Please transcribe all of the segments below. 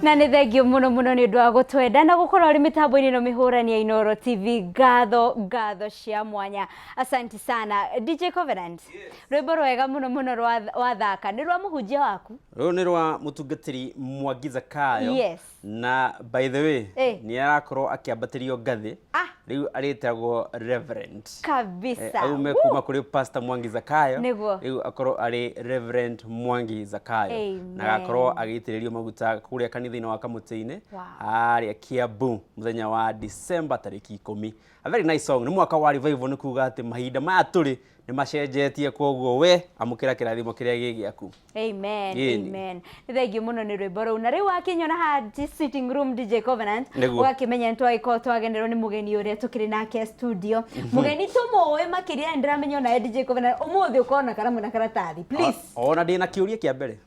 Na nĩ thengio mũno mũno nĩ ũndũ wa gũtwenda na gũkorwo ũrĩ mĩtambo-inĩ no mĩhũrani ya Inooro TV. Ngatho cia mwanya. Asante sana DJ Covenant. Rwĩmbo rwega mũno mũno rwa thaka nĩ rwa mũhunjia waku? Rũrũ nĩ rwa mũtungatĩri Mwangi Zakayo. Yes. Na by the way nĩ arakorwo akĩambatĩrio ngathĩ. Rĩu arĩtagwo Reverend. Kabisa. Aume kuma kũrĩ Pastor Mwangi Zakayo. Nĩguo. Rĩu akorwo arĩ Reverend Mwangi Zakayo. Amen. Na agakorwo agĩitĩrĩrio maguta kũrĩa kanitha-inĩ wa Kamũtĩ-inĩ. Harĩa Kiambu mũthenya wa December tarĩki 10. A very nice song. Nĩ mwaka wa revival, nĩ kuuga atĩ mahinda maya tũrĩ nĩ macenjetie, koguo we amũkĩra kĩrathimo kĩrĩa gĩ gĩaku. Amen. Amen. Nĩ thengio mũno nĩ rwĩmbo rũu. Na rĩu wakinyona haha sitting room DJ Covenant, ũgakĩmenya nĩ twagĩkorwo twagenderwo nĩ mũgeni ũrĩa tũkĩrĩ nake studio. Mũgeni tũmũĩ makĩria, nĩ ndĩramenya ona DJ Covenant ũmũthĩ ũkorwo na karamu na karatathi. Please. Ona ndĩ na kĩũria kĩa mbere.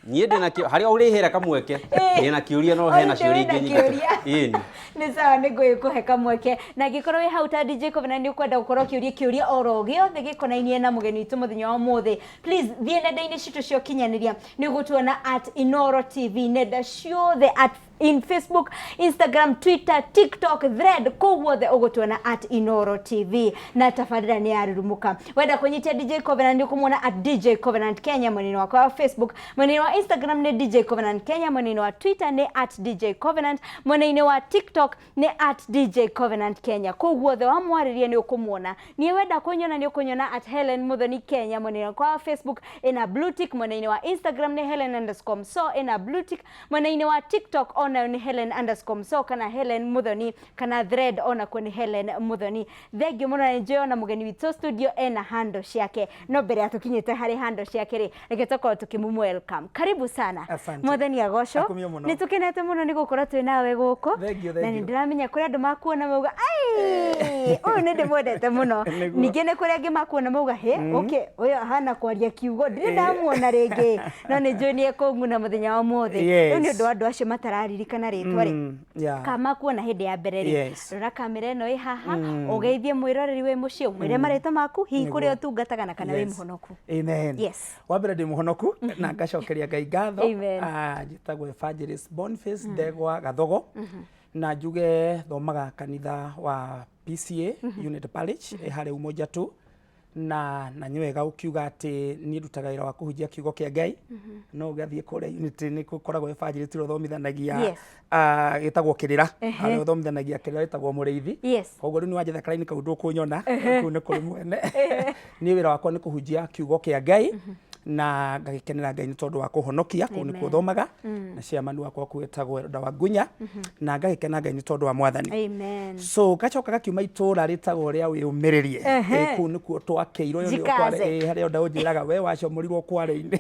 Niĩ ndĩ na kĩũria harĩa ũrĩhera kamweke. Ndĩ na kĩũria no hena ciũria ingĩ nyingĩ. Nĩ sawa, nĩ ngũgĩkũhe kamweke. Na angĩkorwo wĩ hau ta DJ Covenant nĩ ũkwenda gũkorwo kĩũria oro gĩothe gĩkonainie na mũgeni witũ mũthenya wa ũmũthĩ, please thiĩ nenda-inĩ citũ cia ũkinyanĩria nĩ ũgũtuona at Inooro TV, nenda ciothe in Facebook, Instagram, Twitter, TikTok, Thread, koguothe ũgũtuona at Inooro TV. Na tabarĩra nĩ yarurumuka. Wenda kũnyitia DJ Covenant nĩ ũkũmuona at DJ Covenant Kenya mwena wakwa wa Facebook, mwena wa Instagram nĩ DJ Covenant Kenya, mwena wa Twitter nĩ at DJ Covenant, mwena wa TikTok nĩ at DJ Covenant Kenya. Koguothe wamwarĩria nĩ ũkũmuona. Niĩ wenda kũnyona nĩ ũkũnyona at Helen Muthoni Kenya mwena wakwa wa Facebook, ina blue tick, mwena wa Instagram nĩ Helen_so, ina blue tick, mwena wa TikTok ona ni Helen_so kana Helen Muthoni, kana Thread ona kwa ni Helen Muthoni. Thengio mũno nĩ njũĩ ona mũgeni witũ studio ena handle ciake, no mbere ya tũkinyĩte harĩ handle ciake rĩ, reke tũkorwo tũkĩmũ welcome. Karibu sana Muthoni Agocwo. Nĩ tũkenete mũno nĩ gũkorwo twĩ nawe gũkũ, na nĩ ndĩramenya kũrĩ andũ makuona mauga ai ũyũ nĩ ndĩmwendete mũno. Ningĩ nĩ kũrĩ angĩ makuona mauga okay ũyũ ahana kwaria kiugo ndirĩ ndamuona rĩngĩ, no nĩ njũĩ nĩ ekũng'una mũthenya wa ũmũthĩ. Rĩu nĩ ũndũ wa andũ acio matararirikana rĩtwa rĩ, kama kuona hĩndĩ ya mbere rĩ, rora kamera ĩno ĩ haha, ũgeithie mwĩroreri wĩ mũciĩ, mwĩre marĩtwa maku, hihi kũrĩa ũtungataga na kana wĩ mũhonoku. Amen. Wa mbere ndĩ mũhonoku na ngacokeria Ngai ngatho. Njĩtagwo Evangelist Boniface Ndegwa Gathogo, na njuge thomaga kanitha wa PCA Unity Parish harĩ Umoja tu, na nywega ukiuga ati ni ndutaga wĩra wa kuhunjia kiugo kĩa Ngai, no ũgathiĩ kũrĩa Unity nĩ gũkoragwo Evangelist ũthomithanagia gĩtagwo kĩrĩra, harĩa ũthomithanagia kĩrĩra gĩtagwo mũrĩithi. Koguo rĩu nĩ wanjetha karaini kau ndũkũnyona, kũu nĩ kũrĩ mwene. Niĩ wĩra wakwa nĩ kuhunjia kiugo kĩa Ngai, na ngagĩkenera Ngai nĩ tondũ wa kũhonokia, kũu nĩ kũthomaga, na ciamani wakwa kwĩtagwo Elda Wangunya, na ngagĩkena Ngai nĩ tondũ wa Mwathani. So gacoka gakiuma itũra rĩtagwo rĩa wĩyũmĩrĩrie, kũu nĩkuo twakĩirwo harĩa ndaũnjĩraga we wacomorirwo kwarĩ-inĩ.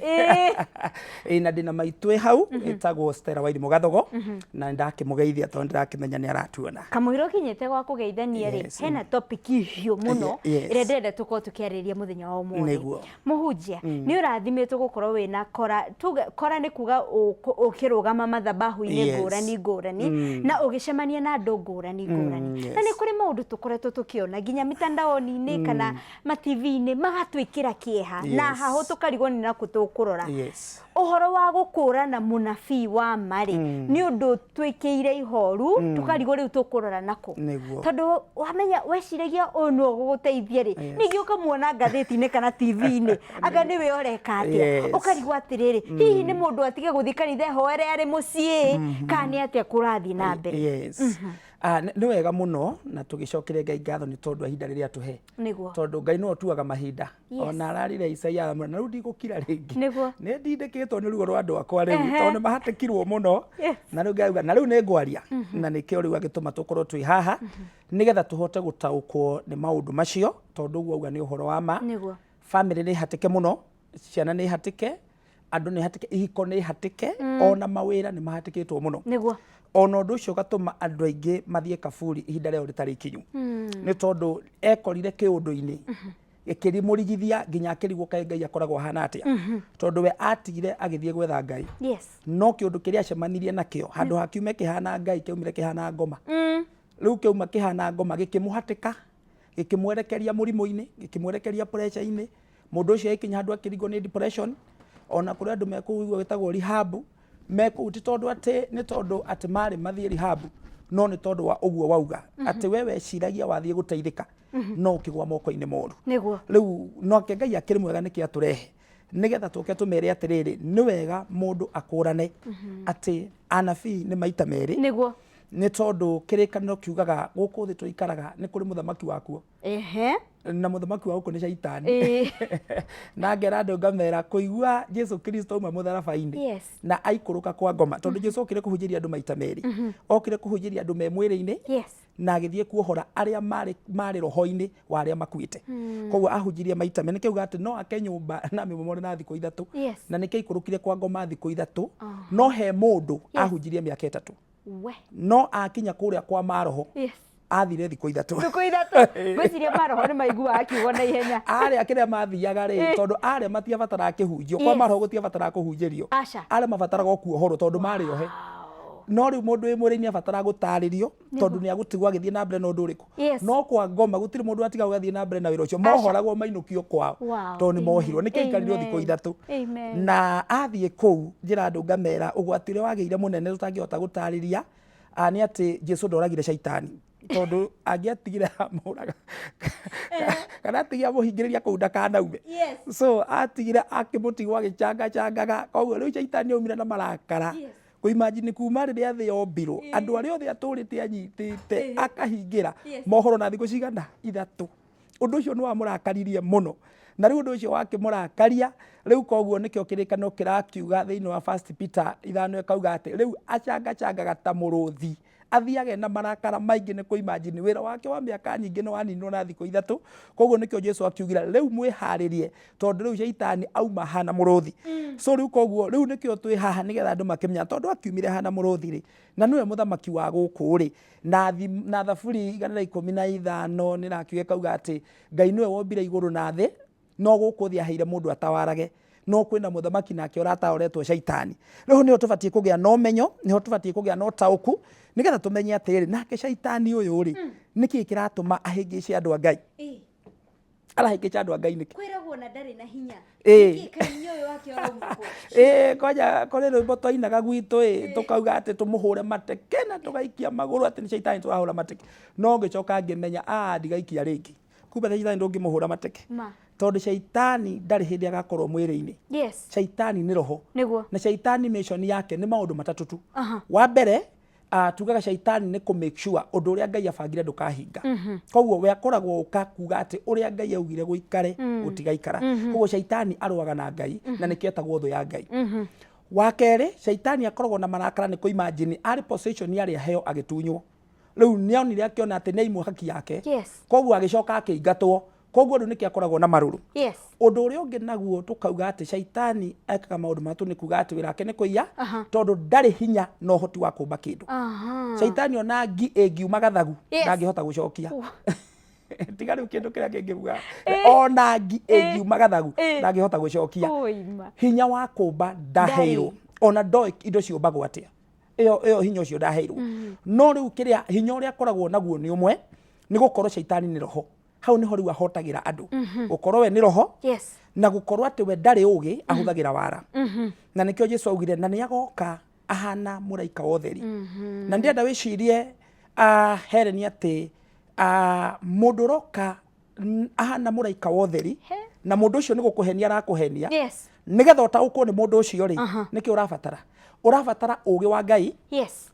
Na ndĩna maitũ hau ĩtagwo Stella Wairimu Gathogo, na ndakĩmũgeithia tondũ ndĩrakĩmenya nĩ aratuona. Kamũira ũkinyĩte gwa kũgeithania rĩ, hena topic hiũ mũno ĩrĩa ndĩrenda tũkorwo tũkĩarĩria mũthenya wa ũmũthĩ. Mũhunjia, nĩ ũrathimĩtwo gũkorwo wĩna kora nĩ kuga ũkĩrũgama mathabahu-inĩ ngũrani ngũrani na ũgĩcemania na andũ ngũrani ngũrani, na nĩ kũrĩ maũndũ tũkoretwo tũkĩona nginya mitandaoni-inĩ kana TV-inĩ magatwĩkĩra kĩeha, na haho tũkarigwo nĩ nakũ tũkũrora. Ũhoro wa gũkũrana mũnabii wa marĩ nĩ ũndũ twĩkĩire ihoru, tũkarigwo rĩu tũkũrora nakũ, tondũ wamenya weciragia ũyũ nĩ ũgũgũteithia rĩ, ningĩ ũkamuona ngathĩti-inĩ kana TV-inĩ anga nĩ we ũreka atĩa, ũkarigwo atĩrĩrĩ, hihi nĩ mũndũ atige gũthiĩ kanitha ehoere arĩ mũciĩ, kana nĩ atĩa kũrathiĩ na mbere. Nĩ wega mũno na tũgĩcokeria Ngai ngatho nĩ tondũ ihinda rĩrĩa tũhe, tondũ Ngai no tuaga mahinda, ona ararire Isaia na rĩu ndigũkira rĩngĩ, nĩ ndindĩkĩtwo nĩ ruo rwa andũ akwa rĩu tondũ mahatĩkirwo mũno, na rĩu ngauga na rĩu nĩ ngwaria, na nĩkĩo rĩu agĩtũma tũkorwo twĩ haha nĩgetha tũhote gũtaũkwo nĩ maũndũ macio, tondũ ũguo auga nĩ ũhoro wa ma. Family nĩ hatĩke mũno, ciana nĩ hatĩke, andũ nĩ hatĩke, ihiko nĩ hatĩke, ona mawĩra nĩ mahatĩkĩtwo mũno. Ona ũndũ ũcio gatũma andũ aingĩ mathiĩ kaburi ihinda rĩao rĩtarĩ ikinyu, nĩ tondũ ekorire kĩũndũ-inĩ gĩkĩrimũrigithia nginya akĩrigwo kaĩ Ngai akoragwo ahana atĩa, tondũ we atigire agĩthiĩ gwetha Ngai, no kĩũndũ kĩrĩa acemanirie nakĩo handũ hakiume kĩhana Ngai kĩaumire kĩhana ngoma. Rĩu kĩauma kĩhana ngoma gĩkĩmũhatĩka, gĩkĩmwerekeria mũrimũ-inĩ, gĩkĩmwerekeria pressure-inĩ, mũndũ ũcio aikinya handũ akĩrigwo nĩ depression, ona kũrĩ andũ mekũigua wĩtagwo rehab, meko ti tondu ati ni tondu ati mari mathie rehab no ni tondu wa uguo wauga ati wewe ciragia wathie guteithika no ukigwa moko-ini moru niguo riu no ke Ngai akiri mwega niki aturehe nigetha tuke tumere atiriri ni wega mundu akurane ati anabii ni maita meri niguo ni tondu kirikaniro kiugaga guku thi tuikaraga ni kuri muthamaki wakuo na muthamaki wa guku ni Shaitani na ngera andu ngamera kuigua Jesu Kristo uma mutharabai-ini na aikuruka kwa ngoma tondu Jesu okire kuhunjiria andu maita meri okire kuhunjiria andu me mwiri-ini na agithie kuohora aria mari roho-ini wa aria makuite koguo ahunjirie maita meri nikiuga ati no ake nyumba na mimomore na thiku ithatu na niki ikurukire kwa ngoma thiku ithatu no he mundu ahunjirie miaka 3 no akinya kuria kwa maroho athire thiku ithatu gwiciria maroho ni maigua akiugo na ihenya aria akiria mathiaga ri tondu aria matiabatara kihunjio kwa maroho gutiabatara kuhunjirio aria mabataraga kuohorwo tondu mari rohe no riu mundu wi mwiri-ini abatara gutaririo tondu ni agutigwa agithie na mbere na undu uriku no kwa ngoma gutiri mundu atiga gathie na mbere na wira ucio mohoragwo mainukio kwao tondu ni mohirwo niki ikarirwo thiku ithatu na athie kuu njira andu ngamera ugwatire wageire munene tutangihota gutariria ni ati Jesu ndoragire Shaitani tondu angiatigire amuraga kana atigia muhingiriria kuu ndakanaume so atigire akimutigwa agicanga koguo riu Shaitani aumire na marakara kuimagine kuma riria thi yombirwo andu aria othe aturite anyitite akahingira mohoro na thiku cigana 3 undu ucio ni wamurakaririe muno na riu undu ucio wakimurakaria riu koguo nikio kirikanio kirakiuga thiini wa 1 Peter 5 ekauga ati riu acanga ta muruthi athiage na marakara maingi ni kuimagine wira wake wa miaka nyingi no waninwo na thiku 3 koguo nikio Jesu akiugira riu mwiharirie tondu riu Shaitani auma hana muruthi so riu koguo riu nikio twi haha nigetha andu makimenya tondu akiumire hana muruthi ri na niwe muthamaki wa guku ri na thaburi 115 ni rakiuga kauga ati Ngai niwe wombire iguru na thi no guku thi aheire mundu atawarage no kwina muthamaki nake urataoretwo Shaitani riu niho tubatie kugia no menyo niho tubatie kugia no tauku nigetha tumenye atiri nake Shaitani uyu ri niki kiratuma ahingice andu a Ngai arahingice andu a Ngai niki kwiragwo na ndari na hinya niki kanyo uyu wake oromuko koja kore rwimbo twainaga gwitu tukauga ati tumuhure mateke na tugaikia maguru ati ni Shaitani turahura mateke no ngicoka ngimenya ndigaikia ringi kumbe Shaitani ndungimuhura mateke tondu Shaitani ndari hindi agakorwo mwiri-ini Shaitani ni roho na Shaitani mission yake ni maundu matatu tu wa mbere tugaga Shaitani ni ku make sure undu uria Ngai abangire ndukahinga koguo we akoragwo ukakuga ati uria Ngai augire guikare utigaikara koguo Shaitani aruaga na Ngai na nikio etagwo thu ya Ngai wa keri Shaitani akoragwo na marakara ni ku imagine ari possession yari aheo agitunywo riu nionire akiona ati ni imwe haki yake koguo agicoka akiingatwo koguo ndu niki akoragwo na maruru undu uria ungi naguo tukauga ati Shaitani ekaga maundu matu ni kuga ati wira wake ni kuiya tondu ndari hinya no hoti wa kumba kindu Shaitani ona ngiuma gathagu ndangihota gucokia tiga riu kindu kiria kingiuga ona ngiuma gathagu ndangihota gucokia hinya wa kumba ndaheirwo ona ndoi indo ciumbagwo atia iyo hinya ucio ndaheirwo no riu kiria hinya uria akoragwo naguo ni umwe ni gukorwo Shaitani ni roho hau niho riu ahotagira andu gukorwo we ni roho na gukorwo ati we ndari ugi ahuthagira wara na nikio Jesu augire na ni agoka ahana muraika wa utheri na ndienda wicirie hereni ati mundu roka ahana muraika wa utheri na mundu ucio ni gukuhenia arakuhenia nigetha utaukwo ni mundu ucio ri niki urabatara ugi wa Ngai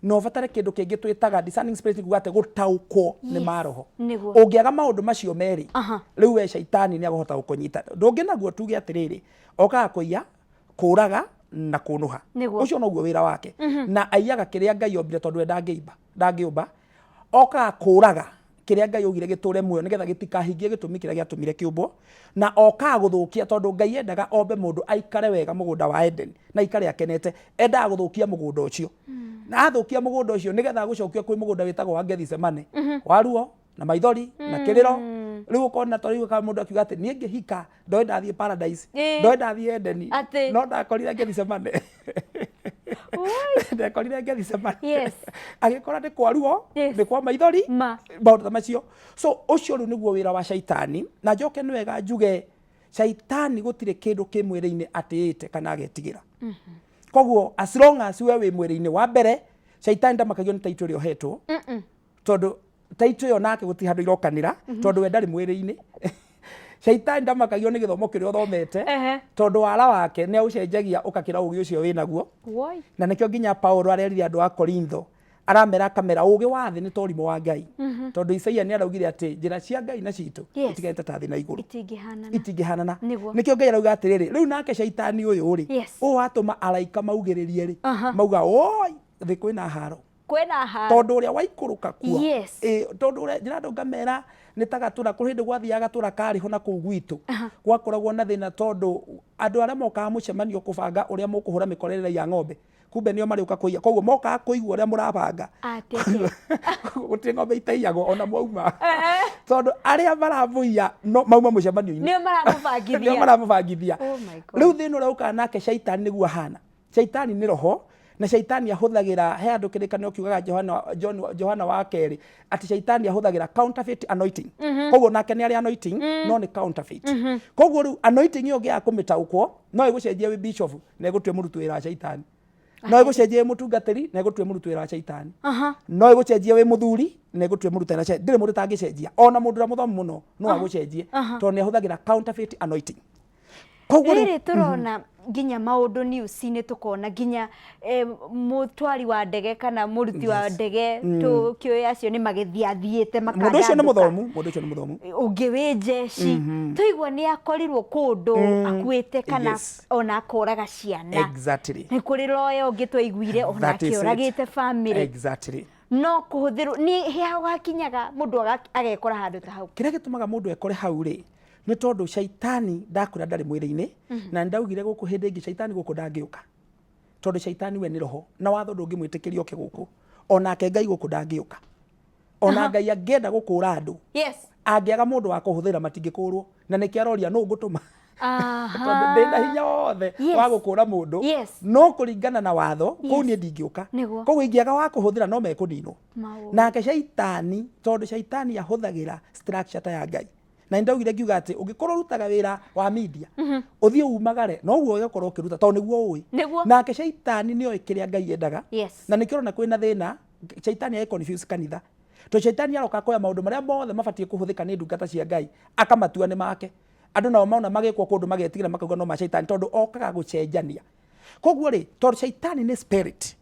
no ubatare kindu kingi twitaga discerning spirit kuga ati gutaukwo ni maroho ungiaga maundu macio meri riu we Shaitani ni agohota gukunyita ndungi naguo tuge atiriri okaga kuiya kuraga na kunuha ucio noguo wira wake na aiyaga kiria Ngai ombire tondu ndangiumba okaga kuraga kiria Ngai augire giture muoyo nigetha gitikahingie gitumi kiria giatumire kiumbo na okaga guthukia tondu Ngai endaga ombe mundu aikare wega mugunda wa Eden na ikare akenete endaga guthukia mugunda ucio na athukia mugunda ucio nigetha gucokia kwi mugunda witagwo wa Gethsemane waruo na maithori na kiriro riu ukona toriu ka mundu akiuga ati nie ngihika ndoe ndathie paradise ndoe ndathie Eden no ndakorire Gethsemane ndekorire Gethsemane agikora ni kwaruo ni kwa maithori maundu macio so ucio riu niguo wira wa Shaitani na njoke ni wega njuge Shaitani gutire kindu ki mwiri-ini atiite kana agetigira koguo as long as we wi mwiri-ini wa mbere shaitani ndamakagio ni taito rio hetwo tondu taito yo nake guti handu irokanira tondu we ndari mwiri-ini shaitani ndamakagio ni githomo kiria uthomete tondu wala wake ni ucenjagia ukakira ugi ucio winaguo na nikio nginya Paulo arerire andu a Korintho aramera kamera ugi wa thi ni torimo wa Ngai tondu Isaia ni araugire ati njira cia Ngai na citu itigete ta thi na iguru itingihanana nikio Ngai arauga atiriri riu nake shaitani uyu ri watuma araika maugiririe ri mauga oi thi kwina haro tondu uria waikuruka kuo tondu uria njira andu ngamera ni tagatura kuri hindi gwathiaga gatura kari ho na kuu gwitu gwakoragwo na thina tondu andu aria mokaga mucemanio kubanga uria mukuhura mikorere ya ng'ombe kumbe nio mariuka kuiya koguo mokaga kuigua uria murabanga gutiri ng'ombe itaiyagwo ona mwauma tondu aria maravuia mauma mucemanio-ini nio maramubangithia riu thina uria ukaga nake shaitani niguo ahana shaitani ni roho na shaitani ahuthagira he andu kirikanio kiugaga Johana wa keri ati shaitani ahuthagira counterfeit anointing koguo nake ni ari anointing no ni counterfeit koguo riu anointing yo ngia kumitaukwo no igucenjia wi bishop na igutwe murutu wira shaitani no igucenjia mutungatiri na igutwe murutu wira shaitani no igucenjia wi muthuri na igutwe murutu wira shaitani ndire mundu tangicenjia ona mundu ra muthomu muno no agucenjie tondu ni ahuthagira counterfeit anointing riri turona nginya maundu news-ini tukona nginya mutwari wa ndege kana muruti wa ndege tukioe acio ni magithiathiite makanda mundu ucio ni muthomu ungi wi jeshi tuigwa ni akorirwo kundu akuite kana ona akoraga ciana ni kuri royo ungi twaiguire ona akioragite family no kuhuthiru ni hia wakinyaga mundu agekora handu ta hau kiria gitumaga mundu ekore hau ri ni tondu shaitani ndakura ndari mwiri-ini na ndaugire guku hindi ingi shaitani guku ndangiuka tondu shaitani we ni roho na watho ndungimwitikiria oke guku onake Ngai guku ndangiuka ona Ngai angienda gukura andu angiaga mundu wa kuhuthira matingikurwo na niki aroria no ngutuma tondu ndina hinya wothe wa gukura mundu no kuringana na watho kuu ni ndingiuka koguo ingiaga wa kuhuthira no mekuninwo nake shaitani tondu shaitani ahuthagira structure ta ya Ngai na ndaugire ngiuga ati ungikorwo rutaga wira wa media uthie umagare no guo ugakorwo ukiruta tondu niguo ui nake shaitani ni oikiria Ngai endaga na nikirona kwina thina shaitani ai confuse kanitha to shaitani aroka koya maundu maria mothe mabatie kuhuthika ni ndungata cia Ngai akamatua ni make andu nao mauna magikwo kundu magetigira makauga no ma shaitani tondu okaga gucenjania koguo ri tondu shaitani ni spirit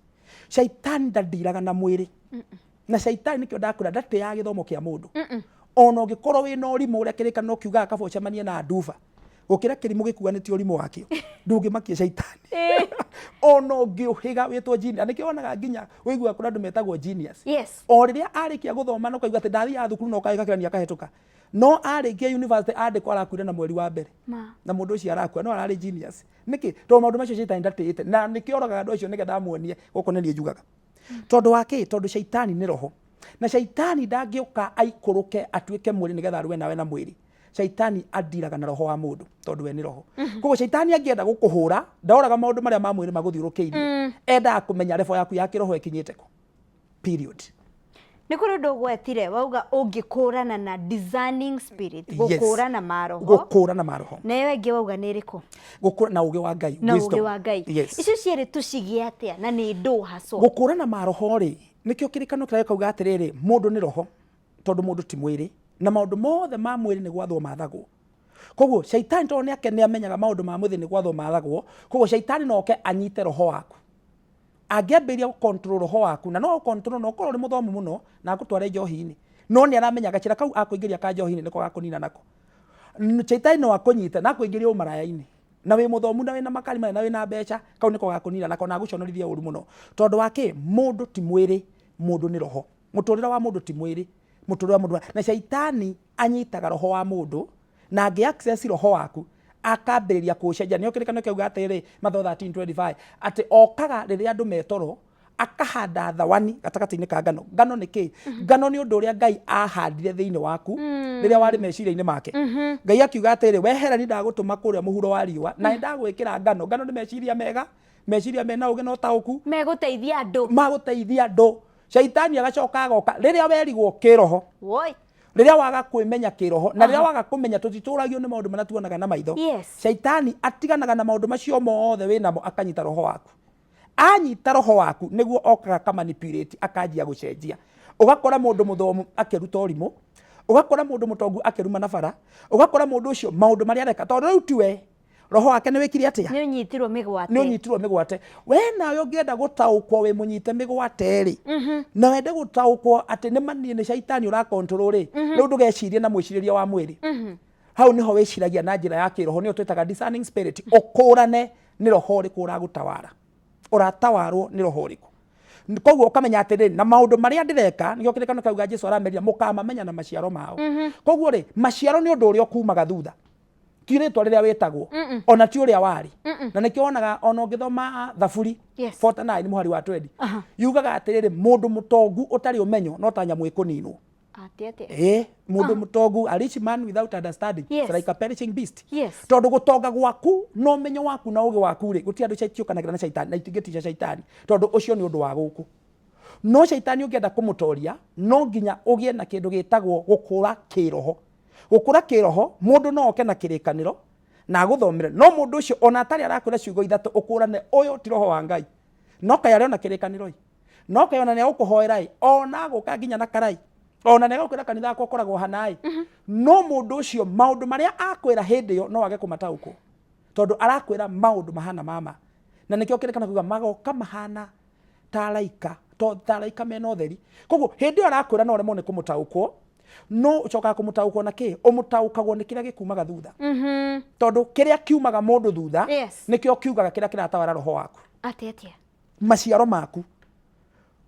shaitani ndandiraga na mwiri na shaitani nikio ndakura ndate ya githomo kia mundu ona ungikorwo wina urimu uria kirikano kiugaga kaba ucemanie na nduba gukira kirimu gikuanitio urimu wakio ndungimakia shaitani ona ungiuhiga witwo genius nikio onaga nginya wigua kuna andu metagwo genius o riria arikia guthoma no kaigua ati ndathia thukuru no kaigakira ni akahetuka no arikia university andikwa arakuire na mweri wa mbere na mundu ucio arakua no arari genius niki to maundu macio shaitani ndatite na nikio oraga andu acio nigetha amuonie guko ni njugaga tondu wake tondu shaitani ni roho na shaitani ndangiuka aikuruke atuike mwiri nigetha arue nawe na mwiri shaitani adiraga na roho wa mundu tondu we ni roho koguo shaitani angienda gukuhura ndaoraga maundu maria ma mwiri maguthiurukiirie enda kumenya revo yaku ya kiroho ikinyite ko period ni kuri ndu gwetire wauga ungikurana na discerning spirit gukurana maroho na yewe ngi wauga ni riku gukura na uge wa Ngai icio cieri tucigie atia na ni ndu haso gukurana maroho ri nikio kirikano kiria kauga atiriri mundu ni roho tondu mundu ti mwiri na maundu mothe ma mwiri ni gwathwo mathagwo koguo shaitani tondu niake ni amenyaga maundu ma mwithi ni gwathwo mathagwo koguo shaitani noke anyite roho waku angiambiria gukontrol roho waku na no control no korwo ri muthomu muno na agutware njohi-ini no ni aramenyaga kira kau akuingiria ka njohi-ini niko gakunina nako shaitani no akunyite na akuingiria umaraya-ini na wi muthomu na wina makari na wina mbeca kau niko gakunina nako na aguconorithia uru muno tondu wake mundu ti mwiri mundu ni roho muturira wa mundu ti mwiri muturira wa mundu na shaitani anyitaga roho wa mundu na angi access roho waku akambiriria kucenjania nio kirikano kiuga atiri Mathayo 13:25 ati okaga riria andu metoro akahanda thawani gatakati-ini ka ngano ni ki ngano ni undu uria Ngai ahandire thiini waku riria wari meciria-ini make Ngai akiuga atiri weherani ndagutuma kuria muhuro wa riua na ndagwikira ngano ni meciria mega meciria mena uge no tauku maguteithia andu shaitani agacoka agoka riria werigwo kiroho riria waga kwimenya kiroho na riria waga kumenya tutituragio ni maundu maria tuonaga na maitho shaitani atiganaga na maundu macio mothe winamo akanyita roho waku anyita roho waku niguo okaga kamanipulate akanjia gucenjia ugakora mundu muthomu akiruta ũrimũ ugakora mundu mutongu akiruma na bara ugakora mundu ucio maundu maria areka tondu riu tiwe roho wake ni wikire atia ni unyitirwo migwate we nawe ungienda gutaukwo we munyite migwate ri na wende gutaukwo ati ni manie ni shaitani ura control ri riu ndugecirie na mwiciriria wa mwiri hau niho wiciragia na njira ya kiroho ni twitaga discerning spirit ukurane ni roho riku uragutawara uratawarwo ni roho riku koguo ukamenya atiriri na maundu maria ndireka nikio kirekano kauga Jesu arameria mukamamenya na maciaro mao koguo ri maciaro ni undu uria ukumaga thutha tiritwa riria wetagwo ona ti uria wari na nikio onaga ona ungithoma thaburi 49 ni muhari wa 20 yugaga atiriri mundu mutongu utari umenyo no ta nyamu ikuninwo mundu mutongu a rich man without understanding is like a perishing beast tondu gutonga gwaku no menyo waku na ugi waku ri guti andu ciukanagira na shaitani na itingetisha shaitani tondu ucio ni undu wa guku no shaitani ungienda kumutoria no nginya ugie na kindu gitagwo gukura kiroho mundu no oke na kirikaniro na guthomere no mundu ucio ona atari arakura ciugo ithatu ukurane uyu ti roho wa Ngai no kai ari na kirikaniro no kai ona ne ukuhoera ona guka nginya na karai ona nega kwira kanitha ko koragwo hanai no mundu ucio maundu maria akwira hindi yo no wage kumatauko tondu arakwira maundu mahana mama na nikio kirekana kuga magoka mahana talaika to talaika mena utheri koguo hindi yo arakwira no remone kumutaukwo no ucoka kumutaukwo na ki umutaukagwo ni kiria gikumaga thutha tondu kiria kiumaga mundu thutha nikio kiugaga kiria kiratawara roho waku atia maciaro maku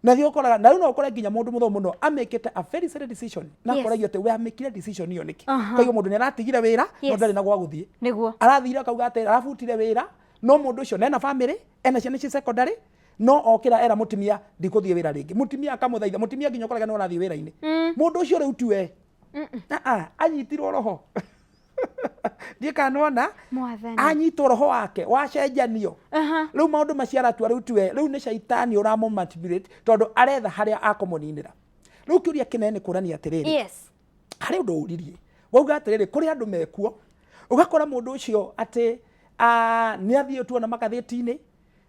na thio koraga na riu no ukore nginya mundu muthomu no amekete a very serious decision na koragia te we amekire decision iyo niki koguo mundu ni aratigire wira no ndari na gwa guthie niguo arathire akauga ate arabutire wira no mundu ucio nena family ena ciana ci secondary no okira era mutimia ndikuthie wira ringi mutimia akamuthaitha mutimia nginya koraga no arathie wira-ini mundu ucio riu tiwe anyitirwo roho ndikanona anyitwo roho wake wacenjanio riu maundu maciara tu riu tiwe riu ni shaitani uramo manipulate tondu aretha haria akomuninira riu kiuria kinene kurania atiriri hari undu uririe wauga atiriri kuri andu mekuo ugakora mundu ucio ati ni athie tuona magatheti-ini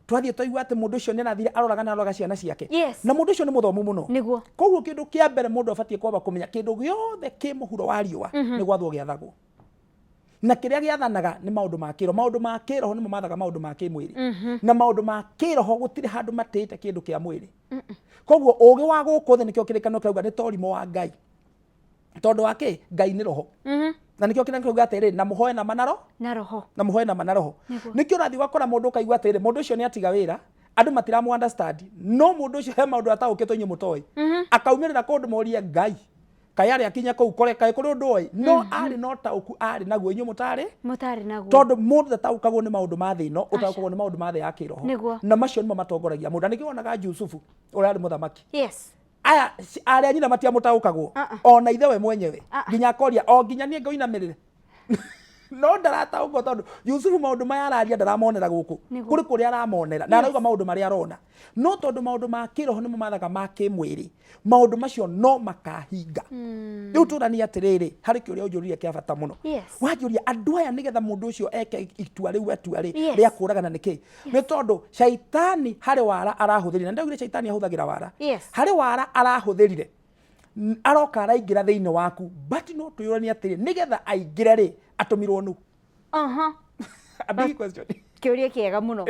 twathie twaigua ati mundu ucio ni arathire aroraga na aroraga ciana ciake na mundu ucio ni muthomu muno koguo kindu kia mbere mundu abatie kwamba kumenya kindu giothe ki muhuro wa riua ni gwathwo giathagwo na kiria giathanaga ni maundu ma kiroho ni mathaga maundu ma kimwiri na maundu ma kiroho gutire handu matite kindu kia mwiri koguo ugi wa guku thi nikio kirikano kirauga ni torimo wa Ngai tondu wake Ngai ni roho na nikio kirikano kirauga atiri na muhoe na manaro na muhoe na manaro nikio rathi wakora mundu kaigua atiri mundu ucio ni atiga wira andu matiramu understand no mundu ucio he maundu ataukitwo inyu mutoi akaumirira kundu morie Ngai kayari akinya kou kore kai kuri undu oi no ari no tauku ari naguo inyu mutari naguo tondu mundu taukagwo ni maundu ma thino utaukagwo ni maundu ma thi ya kiroho na macio nimo matongoragia mundu nikionaga Yusufu urari muthamaki aya ari anyina matia mutaukagwo ona ithe we mwenyewe nginya koria o nginya nie ngoinamirire no ndarataukwo tondu Yusufu maundu maya araria ndaramonera guku kuri kuri aramonera na arauga maundu maria arona no tondu maundu ma kiroho nimo mathaga ma kimwiri maundu macio no makahinga riu turani atiriri hari kiuria unjuririe kia bata muno wanjuria andu aya nigetha mundu ucio eke itua riu ria kuragana niki ni tondu shaitani hari wara arahuthirire na ndaugire shaitani ahuthagira wara hari wara arahuthirire aroka araingira thiini waku but no tuyurani atiri nigetha aingire ri atumirwo nu a big question kiuria kiega muno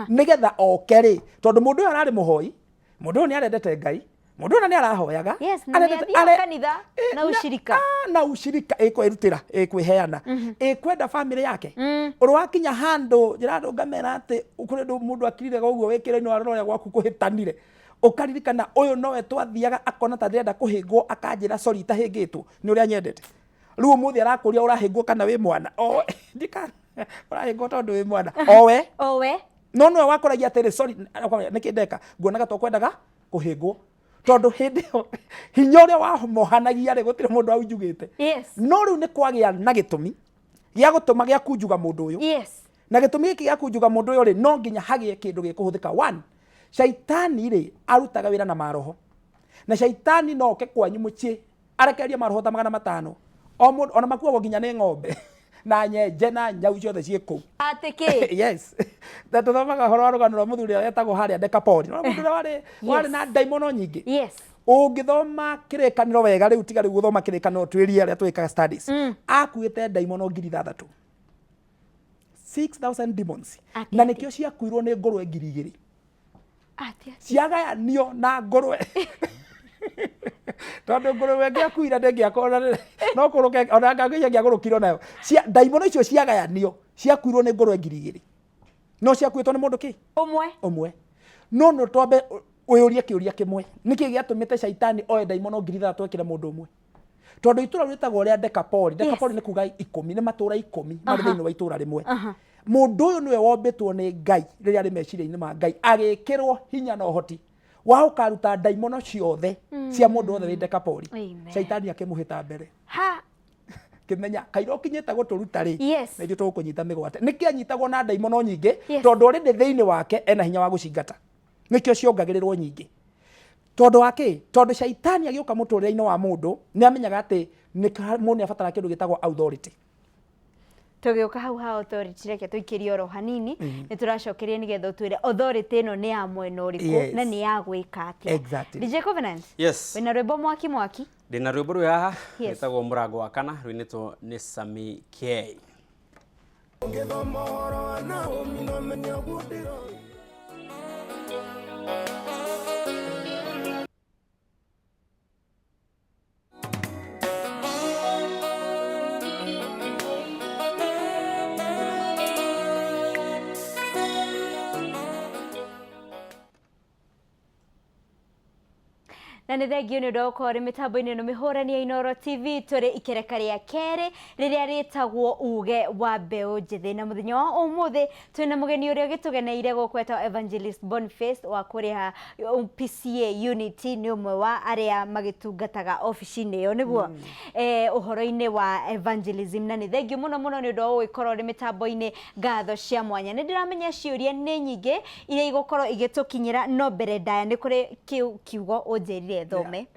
nigetha oke ri tondu mundu uyu arari muhoi mundu uyu ni arendete Ngai mundu uyu ni arahoyaga kanitha na ushirika ikwirutira ikwiheana ikwenda family yake urwakinya handu njira ngamera ati ukuri mundu akirire uguo wikire-ini wa roya gwaku kuhitanire ukaririkana uyu nowe twathiaga akona ta ndirenda kuhingwo akanjira sorry tahingitwo ni uria nyendete riu umuthi arakuria urahingwo kana wi mwana ndika urahingwo tondu wi mwana owe no no wakoragia atiri sorry nikindeka nguonaga to kwendaga kuhingwo tondu hindi hinya uria wamohanagia ri gutire mundu aunjugite no riu ni kwagia na gitumi gia gutuma gia kunjuga mundu uyu na gitumi giki gia kunjuga mundu uyu ri no nginya hagie kindu gikuhuthika one shaitani ri arutaga wira na maroho na shaitani no ke kwanyu mucie arekeria maroho ta 500 ona makuagwo nginya ni ng'ombe na nyenje na nyau ciothe ciĩ kũu. Atĩkĩ. Yes. Na tũthomaga ũhoro wa rũgano rwa mũthuri ũrĩa wetagwo harĩa Decapoli. No mũndũ ũrĩa warĩ na ndaimono nyingĩ. Yes. Ũngĩthoma kĩrĩkanĩro wega rĩu tiga rĩu gũthoma kĩrĩkanĩro twĩrie arĩa twĩkaga studies. Akuĩte ndaimono 6,000. 6,000 demons. Na nĩkĩo ciakuirwo nĩ ngũrwe 2,000. Ciagayanio na ngũrwe. Tondũ ngũrwe ĩngĩakuire ndĩngĩakorwo no kũrũke ona ngagĩia ngĩagũrũkirwo nayo. Ndaimono icio ciagayanio ciakuirwo nĩ ngũrwe 2,000. No ciakuĩtwo nĩ mũndũ kĩ? Ũmwe. No twambe ũyũrie kĩũria kĩmwe. Nĩkĩ gĩatũmĩte Shaitani oe ndaimono 3,000 ekĩre mũndũ ũmwe? Tondũ itũra rĩtagwo rĩa Decapoli. Decapoli nĩ kuga 10, nĩ matũra 10 marĩ thĩinĩ wa itũra rĩmwe. Mũndũ ũyũ nĩwe wombĩtwo nĩ Ngai rĩrĩa arĩ meciria-inĩ ma Ngai, agĩkĩrwo hinya na ũhoti wa ũkaruta ndaimono ciothe cia mũndũ wothe wĩ Decapoli. Shaitani akĩmũhĩta mbere. Kĩmenya kaira ũkinyĩte gũtũruta rĩ, na ithuĩ tũgũkũnyita mĩgwate. Nĩkĩ anyitagwo na ndaimono nyingĩ tondũ ũrĩ thĩinĩ wake ena hinya wa gũcingata. Nĩkĩo ciongagĩrĩrwo nyingĩ. Tondũ wa kĩ? Tondũ Shaitani agĩũka mũtũrĩre-inĩ wa mũndũ nĩ amenyaga atĩ mũndũ nĩ abatara kĩndũ gĩtagwo authority. Tũgĩũka hau ha authority reke tũikĩrie oro hanini nĩ tũracokeria nĩgetha ũtwĩre authority ĩno nĩ ya mwena ũrĩkũ na nĩ ya gwĩka atĩa. DJ Covenant. Yes. Wĩna rwĩmbo mwaki. Ndĩna rwĩmbo rwĩ haha rwĩtagwo mũrango wa kana rwĩnĩtwo nĩ Sami K. Na nĩ thengio nĩ ũndũ wa gũkorwo mĩtambo-inĩ ĩno mĩhũrani ya Inooro TV tũrĩ ikereka rĩa kerĩ rĩrĩa rĩtagwo uge wa mbeũ njĩthĩ, na mũthenya wa ũmũthĩ twĩna mũgeni ũrĩa ũgĩtũgeneire gũkũ etwo Evangelist Boniface wa kũrĩa PCA Unity, nĩ ũmwe wa arĩa magĩtungataga obici-inĩ ĩyo nĩguo ũhoro-inĩ wa evangelism, na nĩ thengio mũno nĩ ũndũ wa gũgĩkorwo ũrĩ mĩtambo-inĩ, ngatho cia mwanya. Nĩ ndĩramenya ciũria nĩ nyingĩ iria igũkorwo igĩtũkinyĩra, no mbere ndaya nĩ kũrĩ kiugo ũnjĩrire thome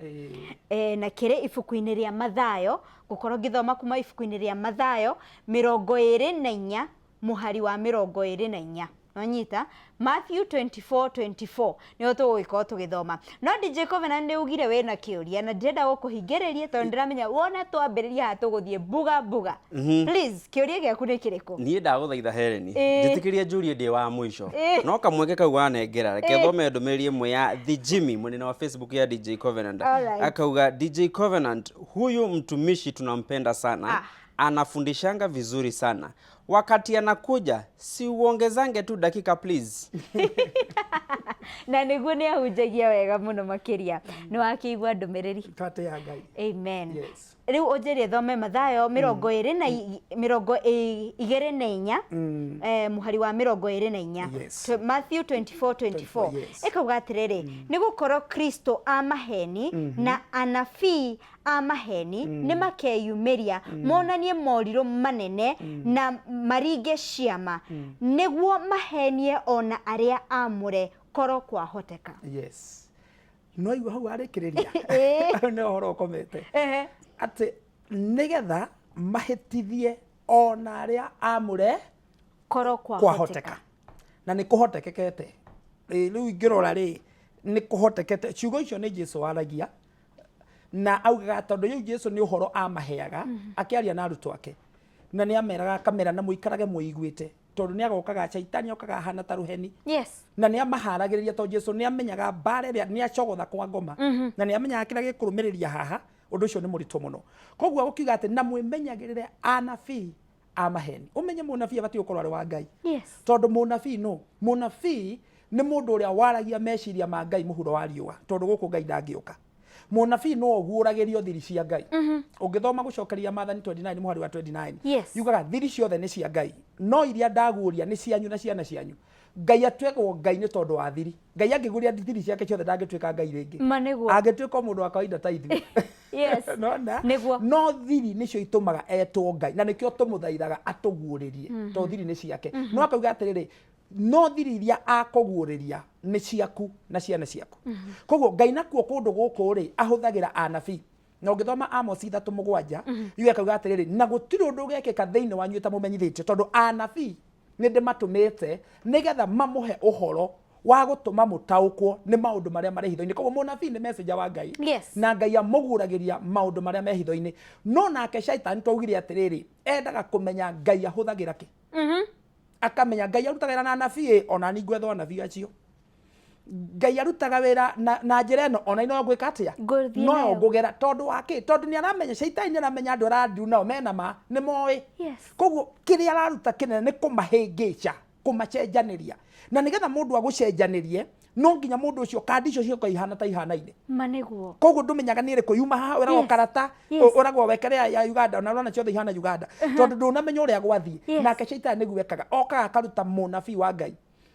na kĩrĩ ibuku-inĩ rĩa Mathayo, gũkorwo ngĩthoma kuma ibuku-inĩ rĩa Mathayo 24 mũhari wa 24 nonyita Matthew 24:24 nĩho tũgũgĩkorwo tũgĩthoma. No DJ Covenant nĩ ugire wĩna kĩũria na ndĩrenda gũkũhingĩrĩria tondũ ndĩramenya wona twambĩrĩria haha tũgũthiĩ buga. Please kĩũria gĩaku nĩ kĩrĩkũ? Niĩ ndagũthaitha Heleni njĩtĩkĩrie njũrie ndĩ wa mũico no kamweke kau wanengera reke thome ndũmĩrĩri ĩmwe ya The Jimmy mũnene wa Facebook ya DJ Covenant akauga, DJ Covenant, huyu mtumishi tunampenda sana, anafundishanga vizuri sana, wakati anakuja si uongezange tu dakika please. Na nĩguo nĩ ahunjagia wega mũno makĩria. Nĩ wakĩigua ndũmĩrĩri? Twate ya Ngai. Amen. Rĩu ũnjĩrie thome Mathayo 24 mũhari wa 24 Matthew 24:24 ĩkauga atĩrĩrĩ, nĩ gũkorwo Kristo a maheni na anabii a maheni nĩ makeyumĩria monanie morirũ manene na maringe ciama nĩguo mahenie ona arĩa amũre korwo kwahoteka. No igua hau arĩkĩrĩria nĩ ũhoro ũkomete atĩ nĩgetha mahĩtithie ona arĩa amũre korwo kwahoteka. Na nĩ kũhotekekete. Rĩu ingĩrora rĩ nĩ kũhotekete. Ciugo icio nĩ Jesũ waragia na augaga tondũ rĩu Jesũ nĩ ũhoro amaheaga akĩaria na arutwo ake, na nĩ ameraga kamera na mũikarage mũiguĩte tondũ nĩ agokaga Shaitani okaga ahana ta rũheni. Na nĩ amaharagĩrĩria tondũ Jesũ nĩ amenyaga mbara ĩrĩa nĩ acogotha kwa ngoma na nĩ amenyaga kĩrĩa gĩkũrũmĩrĩria haha ũndũ ũcio nĩ mũritũ mũno. Koguo gũkiuga atĩ na mwĩmenyagĩrĩre anabii a maheni. Ũmenye mũnabii abatiĩ gũkorwo arĩ wa Ngai. Tondũ mũnabii nĩ mũndũ ũrĩa waragia meciria ma Ngai mũhuro wa riũa, tondũ gũkũ Ngai ndangĩũka. Mũnabii no guũragĩrio thiri cia Ngai. Ũngĩthoma gũcokeria Maathani 29 mũhari wa 29 yugaga thiri ciothe nĩ cia Ngai, no iria ndaguũria nĩ cianyu na ciana cianyu. Ngai atwegwo Ngai nĩ tondũ wa thiri. Ngai angĩguũria thiri ciake ciothe ndangĩtuĩka Ngai rĩngĩ. Angĩtuĩka mũndũ wa kawaida ta ithuĩ. No thiri nĩcio itũmaga etwo Ngai, na nĩkĩo tũmũthaithaga atũguũrĩrie tondũ thiri nĩ ciake. No akauga atĩrĩrĩ, no thiri iria akũguũrĩria nĩ ciaku na ciana ciaku. Koguo Ngai nakuo kũndũ gũkũ rĩ ahũthagĩra anabii na ũngĩthoma Amos 3:7 yuge kauga atĩrĩrĩ na gũtirĩ ũndũ ũgekĩka thĩinĩ wanyu ĩtamũmenyithĩtio tondũ anabii nĩ ndĩmatũmĩte nĩgetha mamũhe ũhoro wa gũtũma mũtaũkwo nĩ maũndũ marĩa marĩ hitho-inĩ. Koguo mũnabii nĩ messenger wa Ngai na Ngai amũguragĩria maũndũ marĩa me hitho-inĩ. No nake Shaitani twaugire atĩrĩrĩ endaga kũmenya Ngai ahũthagĩra kĩ. Akamenya Ngai arutaga wĩra na anabii ona ni ngwetho anabii acio. Ngai arutaga wĩra na njĩra ĩno ona ino ngwĩka atĩa no ngũgera tondũ wa kĩ tondũ nĩ aramenya Shaitani aramenya andũ arandiu nao mena ma nĩ moĩ. Koguo kĩrĩa araruta kĩnene nĩ kũmahĩngĩca kũmacenjanĩria na nĩgetha mũndũ agũcenjanĩrie no nginya mũndũ ũcio kandi icio ciũka ihana ta ihanaine manĩguo. Koguo ndũmenyaga nĩ ĩrĩkũ yuma haha ũragwo karata ũragwo wekere ya Uganda na ũrona ciothe ihana Uganda tondũ ndũnamenya ũrĩa gwathiĩ. Nake Shaitani nĩguo ekaga okaga akaruta mũnabii wa Ngai.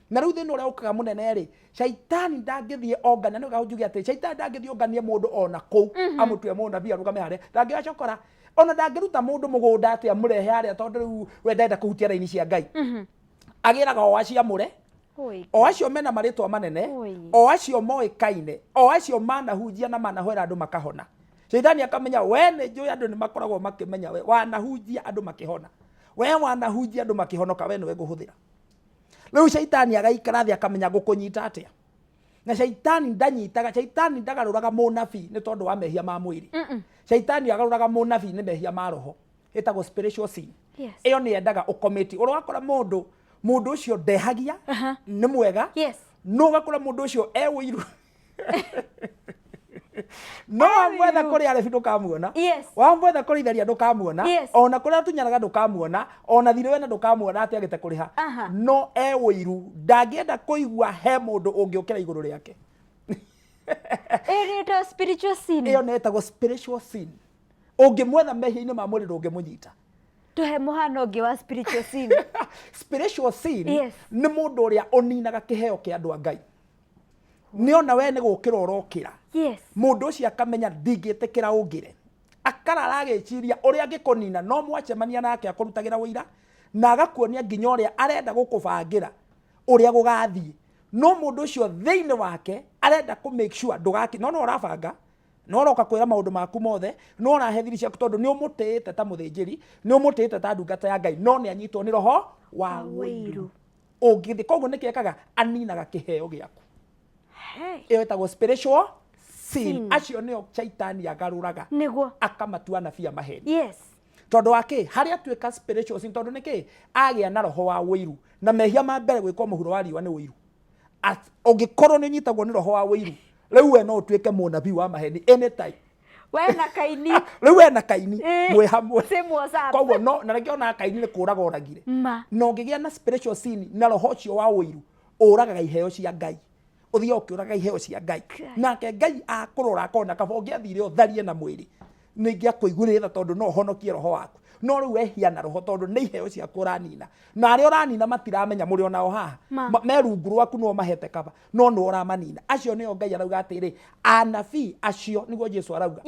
Na rĩu thĩna ũrĩa ũkaga mũnene rĩ Shaitani ndangĩthiĩ ongania nĩ ũgahujugia atĩ Shaitani ndangĩthiĩ ongania mũndũ ona kũu amũtue mũnabii arũgame harĩa ndangĩacokora ona ndangĩruta mũndũ mũgũnda atĩ amũrehe harĩa tondũ rĩu we ndenda kũhutia raini cia Ngai. Agĩraga o acio amũre o acio mena marĩtwa manene o acio moĩkaine o acio manahunjia na manahwera andũ makahona. Shaitani akamenya we nĩ njũĩ andũ nĩ makoragwo makĩmenya we wanahunjia andũ makĩhona we wanahunjia andũ makĩhonoka we nĩwe ngũhũthĩra. Rĩu Shaitani agaikara thĩ akamenya gũkũnyita atĩa. Na Shaitani ndanyitaga Shaitani ndagarũraga mũnabii nĩ tondũ wa mehia ma mwĩrĩ. Shaitani agarũraga mũnabii nĩ mehia ma roho ĩtagwo spiritual sin. Ĩyo nĩ endaga ũkomiti ũrĩa wakora mũndũ ũcio ndehagia nĩ mwega no gakora mũndũ ũcio wũiru no wamwetha kũrĩ arebi ndũkamuona wamwetha kũrĩ itharia ndũkamuona ona kũrĩa tunyaraga ndũkamuona ona thirĩ wena ndũkamuona atĩ agĩte kũrĩha no wũiru ndangĩenda kũigua he mũndũ ũngĩũkĩra igũrũ rĩake. Ĩyo spiritual sin. Ĩyo nĩ ĩtagwo spiritual sin. Ũngĩmwetha mehia-inĩ ma mwĩrĩ ndũngĩmũnyita. Tuhe mũhano ũngĩ wa spiritual sin. Spiritual sin nĩ mũndũ ũrĩa ũninaga kĩheo kĩa andũ a Ngai. Nĩona we nĩ gũkĩra ũrokĩra mũndũ ũcio akamenya ndingĩtĩkĩra ũngĩre akarara agĩciria ũrĩa angĩkũnina no mwacemania nake akũrutagĩra ũira na agakuonia nginya ũrĩa arenda gũkũbangĩra ũrĩa gũgathiĩ no mũndũ ũcio thĩinĩ wake arenda kũ make sure ndũgaki no ũrabanga no ũroka kwĩra maũndũ maku mothe no ũrahe thiri ciaku tondũ nĩ ũmũtĩĩte ta mũthĩnjĩri nĩ ũmũtĩĩte ta ndungata ya Ngai no nĩ anyitwo nĩ roho wa wũiru. Ũngĩthĩ koguo nĩ kĩekaga aninaga kĩheo gĩaku. Ĩyo ĩtagwo spiritual sin. Acio nĩo Shaitani agarũraga akamatua anabii a maheni. Tondũ wa kĩ harĩa tuĩka spiritual sin tondũ nĩkĩ agĩa na roho wa wũiru na mehia ma mbere gwĩkwo mũhuro wa riũa nĩ wũiru. Ũngĩkorwo nĩ ũnyitagwo nĩ roho wa wũiru rĩu we no ũtuĩke mũnabii wa maheni anytime. We na Kaini rĩu we na Kaini mwĩ hamwe koguo no na rĩngĩ ona Kaini nĩ kũũraga oragire no ũngĩgĩa na spiritual sin na roho ũcio wa wũiru ũragaga iheo cia Ngai ũthiĩ ũkĩũraga iheo cia Ngai nake Ngai akũrora akona kaba ũngĩathire ũtharie na mwĩrĩ nĩngĩ akũigurĩra tondũ no ũhonokie roho waku no rĩu wehia na roho tondũ nĩ iheo ciaku ũranina na arĩa ũranina matiramenya mũrĩ onao haha me rungu rwaku no mahete kaba no nĩ ũramanina. Acio nĩo Ngai arauga atĩrĩ anabii acio nĩguo Jesũ arauga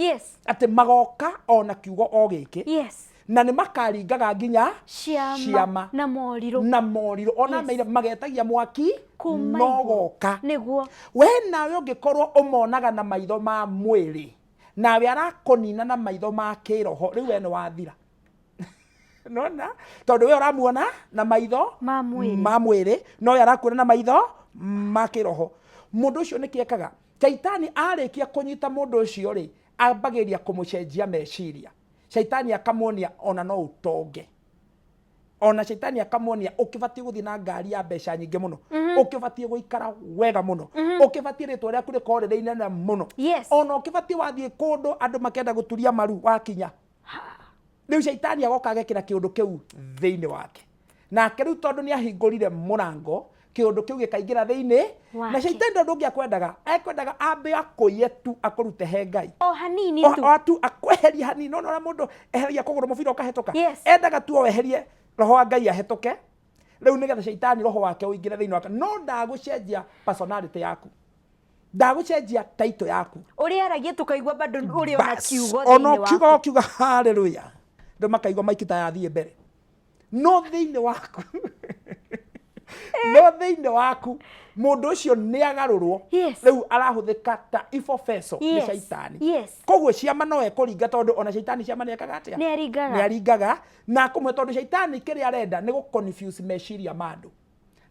atĩ magoka ona kiugo o gĩkĩ na nĩ makaringaga nginya ciama na morirũ ona meire magetagia mwaki no goka we nawe ũngĩkorwo ũmonaga na maitho ma mwĩrĩ nawe arakũnina na maitho ma kĩroho rĩu we nĩ wathira. Nona tondũ we ũramuona na maitho ma mwĩrĩ no we arakuona na maitho ma kĩroho. Mũndũ ũcio nĩ kĩekaga Shaitani arĩkia kũnyita mũndũ ũcio rĩ ambagĩria kũmũcenjia meciria. Shaitani akamuonia ona no ũtonge ona Shaitani akamuonia ũkĩbatiĩ gũthiĩ na ngari ya mbeca nyingĩ mũno ũkĩbatiĩ gũikara wega mũno ũkĩbatiĩ rĩtwa rĩaku rĩkorwo rĩrĩ inene mũno ona ũkĩbatiĩ wathiĩ kũndũ andũ makenda gũturia maru wakinya rĩu Shaitani agoka agekĩra kĩũndũ kĩu thĩinĩ wake nake rĩu tondũ nĩ ahingũrire mũrango kĩũndũ kĩu gĩkaingĩra thĩinĩ na Shaitani ndũndũ ũngĩ ekwendaga ambe akũiye tu akũrute he Ngai o hanini tu akweherie hanini no ũrĩa mũndũ eheria kũgũrũ mũbira ũkahetoka endaga tu weherie roho wa Ngai ahetoke rĩu nĩgetha Shaitani roho wake ũingĩre thĩinĩ wake no ndagũcenjia personality yaku ndagũcenjia title yaku ũrĩa aragia tũkaigua bado ũrĩa ona kiugo thĩinĩ waku ono kiugo haleluya ndĩ makaigua maiki ta yathiĩ mbere no thĩinĩ waku no thĩinĩ waku mũndũ ũcio nĩ agarũrwo rĩu arahuthĩka ta ifofeso nĩ caitani koguo ciama no ekũringa tondũ ona caitani ciama nĩ ekaga atĩa nĩ aringaga na kũmwe tondũ caitani kĩrĩa arenda nĩ gũ-confuse meciria ma andũ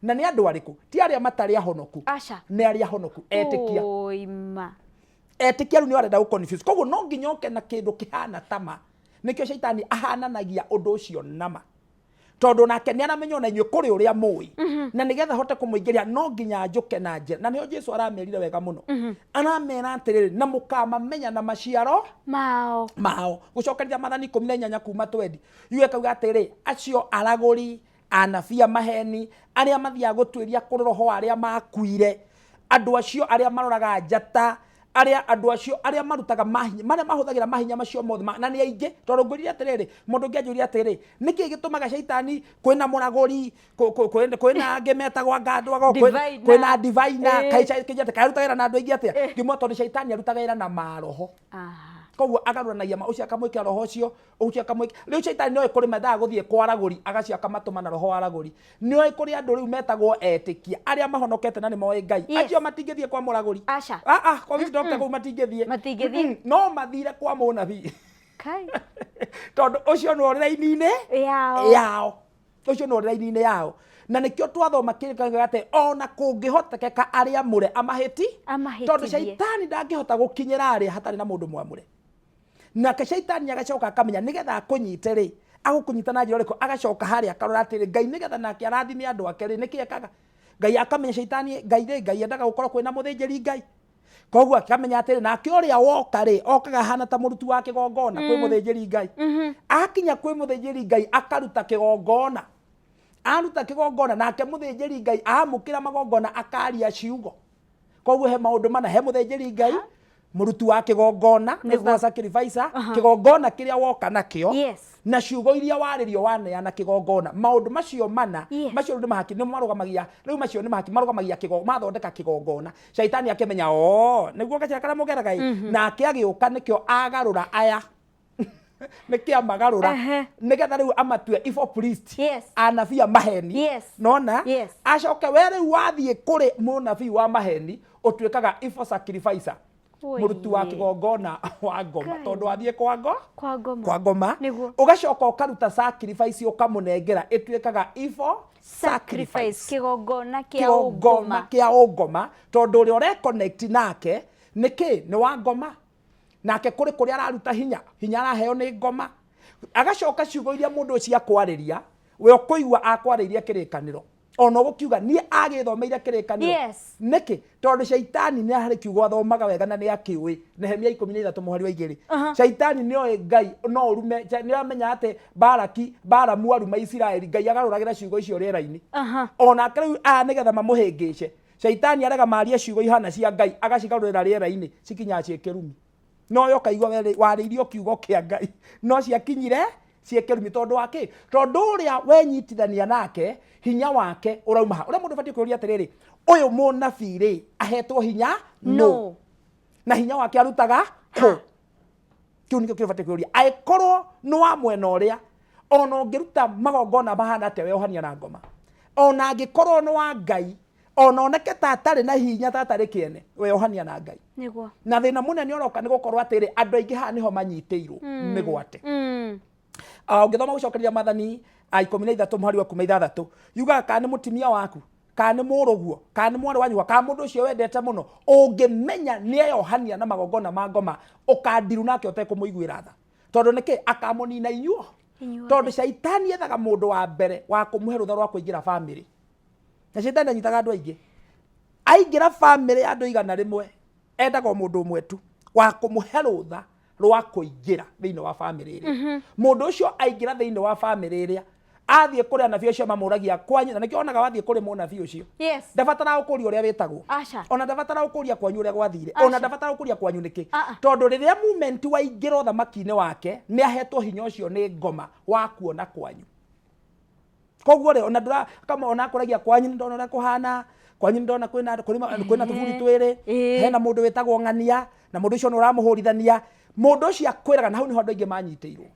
na nĩ andũ arĩkũ ti arĩa matarĩ ahonoku nĩ arĩa ahonoku etĩkia etĩkia rĩu nĩ arenda gũ-confuse koguo no nginya oke na kĩndũ kĩhana tama nĩkĩo caitani ahananagia ũndũ ũcio nama tondũ nake nĩ aramenya ona inyuĩ kũrĩ ũrĩa mũĩ na nĩgetha hote kũmũingĩria no nginya njũke na njĩra na nĩo Jesũ aramerire wega mũno aramera atĩrĩrĩ na mũkamamenya na maciaro mao gũcokerithia Mathani 18 kuma 20 yuge kauga atĩrĩ acio aragũri anabia maheni arĩa mathiaga gũtuĩria kũrĩ roho arĩa makuire andũ acio arĩa maroraga njata andũ acio arĩa marutaga mahinya marĩa mahũthagĩra mahinya macio mothe na nĩ aingĩ tondũ ngũria atĩrĩrĩ mũndũ ũngĩ anjũria atĩrĩ nĩkĩ gĩtũmaga caitani kwĩna mũragũri kwĩna angĩ metagwo ngandwago kwĩna divina kairutagĩra na andũ aingĩ atĩa ngĩmwa tondũ caitani arutaga wĩra na maroho koguo agarũranagia ũcio akamwĩkĩra roho ũcio ũcio akamwĩkĩra rĩu caitani nĩoĩ kũrĩ mathaa gũthiĩ kwa aragũri agacio akamatũma na roho wa aragũri nĩoĩ kũrĩ andũ rĩu metagwo etĩkia arĩa mahonokete na nĩ moĩ Ngai acio matingĩthiĩ kwa mũragũri covid doctor kũu matingĩthiĩ no mathire kwa mũnabii tondũ ũcio nĩ ũrĩ raini-inĩ yao ũcio nĩ ũrĩ raini-inĩ yao na nĩkĩo twathoma kĩrĩkanĩro atĩ ona kũngĩhotekeka arĩa mũre tondũ caitani ndangĩhota gũkinyĩra arĩa hatarĩ na mũndũ mwamũre nake caitani agacoka akamenya nĩgetha akũnyite rĩ agũkũnyita na njĩra ĩrĩkũ agacoka harĩa akarora atĩrĩ Ngai nĩgetha nake arathime andũ ake rĩ nĩkĩ ekaga Ngai akamenya caitani Ngai endaga gũkorwo kwĩna mũthĩnjĩri Ngai koguo akamenya atĩrĩ nake ũrĩa woka rĩ okaga hana ta mũruti wa kĩgongona kwĩ mũthĩnjĩri Ngai akinya kwĩ mũthĩnjĩri Ngai akaruta kĩgongona aruta kĩgongona nake mũthĩnjĩri Ngai amũkĩra magongona akaria ciugo koguo he maũndũ mana he mũthĩnjĩri Ngai mũruti wa kĩgongona nĩguo sacrifice kĩgongona kĩrĩa woka nakĩo na ciugo iria warĩrio waneana kĩgongona maũndũ macio mana macio nĩ mahaki nĩ marũgamagia rĩu macio nĩ mahaki marũgamagia kĩgongona mathondeka kĩgongona caitani akĩmenya nĩguo gacĩra karĩa mũgeraga nake agĩũka nĩkĩo agarũra aya nĩkĩo magarũra nĩgetha rĩu amatue evil priest anabia maheni nona acoke we rĩu wathiĩ kũrĩ mũnabii wa maheni ũtuĩkaga evil sacrificer mũruti wa kĩgongona wa ngoma tondũ wathiĩ kwa ngoma ũgacoka ũkaruta sacrifice ũkamũnengera ĩtuĩkaga evil sacrifice kĩgongona kĩa ũngoma tondũ ũrĩa ũreconnect nake nĩkĩ nĩ wa ngoma nake kũrĩa araruta hinya araheo nĩ ngoma agacoka ciugo iria mũndũ ũcio akwarĩria we ũkũigua akwarĩria kĩrĩkanĩro ona gũkiuga niĩ agĩthomeire kĩrĩkanĩro nĩkĩ tondũ caitani nĩ harĩ kiugo athomaga wega na nĩ akĩũĩ Nehemia 13 mũhari wa 2 caitani nĩoĩ Ngai no ũrume nĩ amenya atĩ Balamu aruma Isiraeli Ngai agarũragĩra ciugo icio rĩera-inĩ ona rĩu nĩgetha mamũhĩngĩce caitani arega maria ciugo ihana cia Ngai agacigarũrĩra rĩera-inĩ cikinya ciĩkĩrumi no yo kaigua warĩirio kiugo kĩa Ngai no ciakinyire ciĩkĩrumi tondũ wakĩ tondũ ũrĩa wenyitithania nake hinya wake ũrauma ũrĩa mũndũ batiĩ kwĩrũria atĩrĩrĩ ũyũ mũnabii rĩ ahetwo hinya no na hinya wake arutaga kĩu nĩkĩo kĩbatiĩ kwĩrũria angĩkorwo nĩ wa mwena ũrĩa ona ũngĩruta magongona mahana atĩa weohania na ngoma ona angĩkorwo nĩ wa Ngai ona oneke ta atarĩ na hinya ta atarĩ kĩene weohania na Ngai na thĩna mũnene ũroka nĩ gũkorwo atĩrĩ andũ aingĩ haha nĩho manyitĩirwo mĩgwate ũngĩthoma gũcokereria Mathani 13 mũhari wa 16 yugaga kana nĩ mũtimia waku kana nĩ mũrũguo kana nĩ mwarĩ wa nyũkwa kana mũndũ ũcio wendete mũno ũngĩmenya nĩeyohania na magongona ma ngoma ũkandiru nake ũtekũmũiguĩra tha tondũ nĩkĩ akamũnina inyuo tondũ caitani ethaga mũndũ wa mbere wa kũmũhe rũtha rwa kũingĩra bamĩrĩ na caitani anyitaga andũ aingĩ aingĩra bamĩrĩ ya andũ igana rĩmwe endaga mũndũ ũmwe tu wa kũmũhe rũtha rwa kũingĩra thĩinĩ wa bamĩrĩ ĩrĩa mũndũ ũcio aingĩra thĩinĩ wa bamĩrĩ ĩrĩa athiĩ kũrĩ anabii acio mamũragia kwanyu na nĩkĩo onaga wathiĩ kũrĩ mũnabii ũcio ndabatara gũkũria ũrĩa wĩtagwo ona ndabatara gũkũria kwanyu ũrĩa gwathire ona ndabatara gũkũria kwanyu nĩkĩ tondũ rĩrĩa movement waingĩra ũthamaki-inĩ wake nĩ ahetwo hinya ũcio nĩ ngoma wa kuona kwanyu koguo rĩ ona kama ona akũragia kwanyu ndona ũrĩa kũhana kwanyu ndona kwĩna tũburi twĩrĩ hena mũndũ wĩtagwo ng'ania na mũndũ ũcio nĩ ũramũhũrithania mũndũ ũcio akwĩraga na hau nĩho andũ aingĩ manyitĩirwo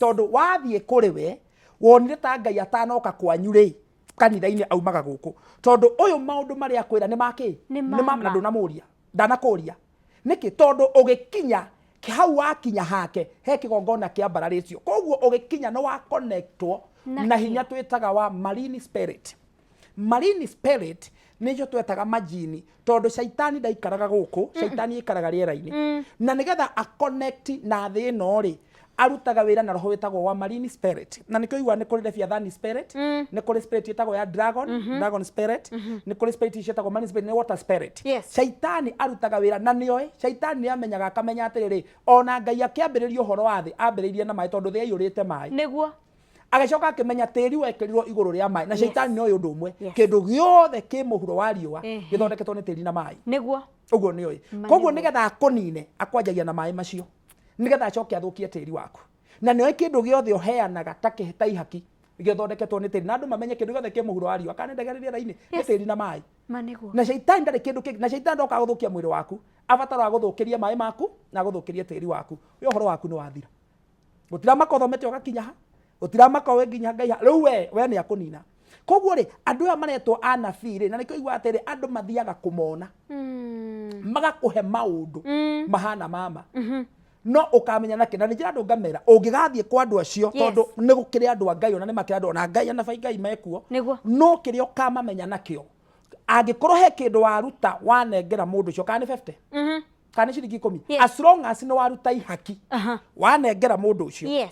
tondũ wathiĩ kũrĩ we wonire ta Ngai atanoka kwanyu rĩ kanitha-inĩ aumaga gũkũ tondũ ũyũ maũndũ marĩa akwĩra nĩ makĩ na ndũnamũria ndanakũria nĩkĩ tondũ ũgĩkinya hau wakinya hake he kĩgongona kĩa mbararĩcio koguo ũgĩkinya nĩ wa connectwo na hinya twĩtaga wa marine spirit nĩcio twetaga majini tondũ shaitani ndaikaraga gũkũ shaitani ikaraga rĩera-inĩ na nĩgetha a connect na thĩ ĩno rĩ arutaga wĩra na roho wĩtagwo wa marine spirit na nĩkĩo igua nĩ kũrĩ leviathan spirit nĩ kũrĩ spirit ĩtagwo ya dragon spirit nĩ kũrĩ spirit ciĩtagwo marine spirit nĩ water spirit shaitani arutaga wĩra na nĩoĩ shaitani nĩamenyaga akamenya atĩrĩrĩ ona Ngai akĩambĩrĩria ũhoro wa thĩ ambĩrĩirie na maĩ tondũ thĩ yaiyũrĩte maĩ nĩguo agacoka akĩmenya tĩri wekĩrirwo igũrũ rĩa maĩ na shaitani nĩoĩ ũndũ ũmwe kĩndũ gĩothe kĩ mũhuro wa riũa gĩthondeketwo nĩ tĩri na maĩ nĩguo ũguo nĩoĩ koguo nĩgetha akũnine akwanjagia na maĩ macio nĩgetha acoke athũkie tĩri waku na nĩoĩ kĩndũ gĩothe ũheanaga ta ihaki gĩthondeketwo nĩ tĩri na andũ mamenye kĩndũ gĩothe kĩ mũhuro wa riũa akanendegereria rĩera-inĩ nĩ tĩri na maĩ na shaitani ndarĩ kĩndũ kĩngĩ na shaitani ndoka gũthũkia mwĩrĩ waku abatara gũthũkĩria maĩ maku na gũthũkĩria tĩri waku ũyũ ũhoro waku nĩ wathira gũtiramaka ũthomete ũgakinya ha gũtiramaka we nginya Ngai rĩu we nĩ akũnina koguo rĩ andũ aya maretwo anabii rĩ na nĩkĩo igua atĩrĩ andũ mathiaga kũmona magakũhe maũndũ mahana mama no ũkamenya na kĩna njĩra andũ ngamera ũngĩgathiĩ kwa andũ acio tondũ nĩ gũkĩrĩ andũ a Ngai ona nĩ makĩrĩ andũ ona Ngai anabii Ngai mekuo no kĩrĩa ũkamamenya nakĩo angĩkorwo he kĩndũ waruta wanengera mũndũ ũcio kana nĩ 50 kana nĩ ciringi 10 as long as nĩ waruta ihaki wanengera mũndũ ũcio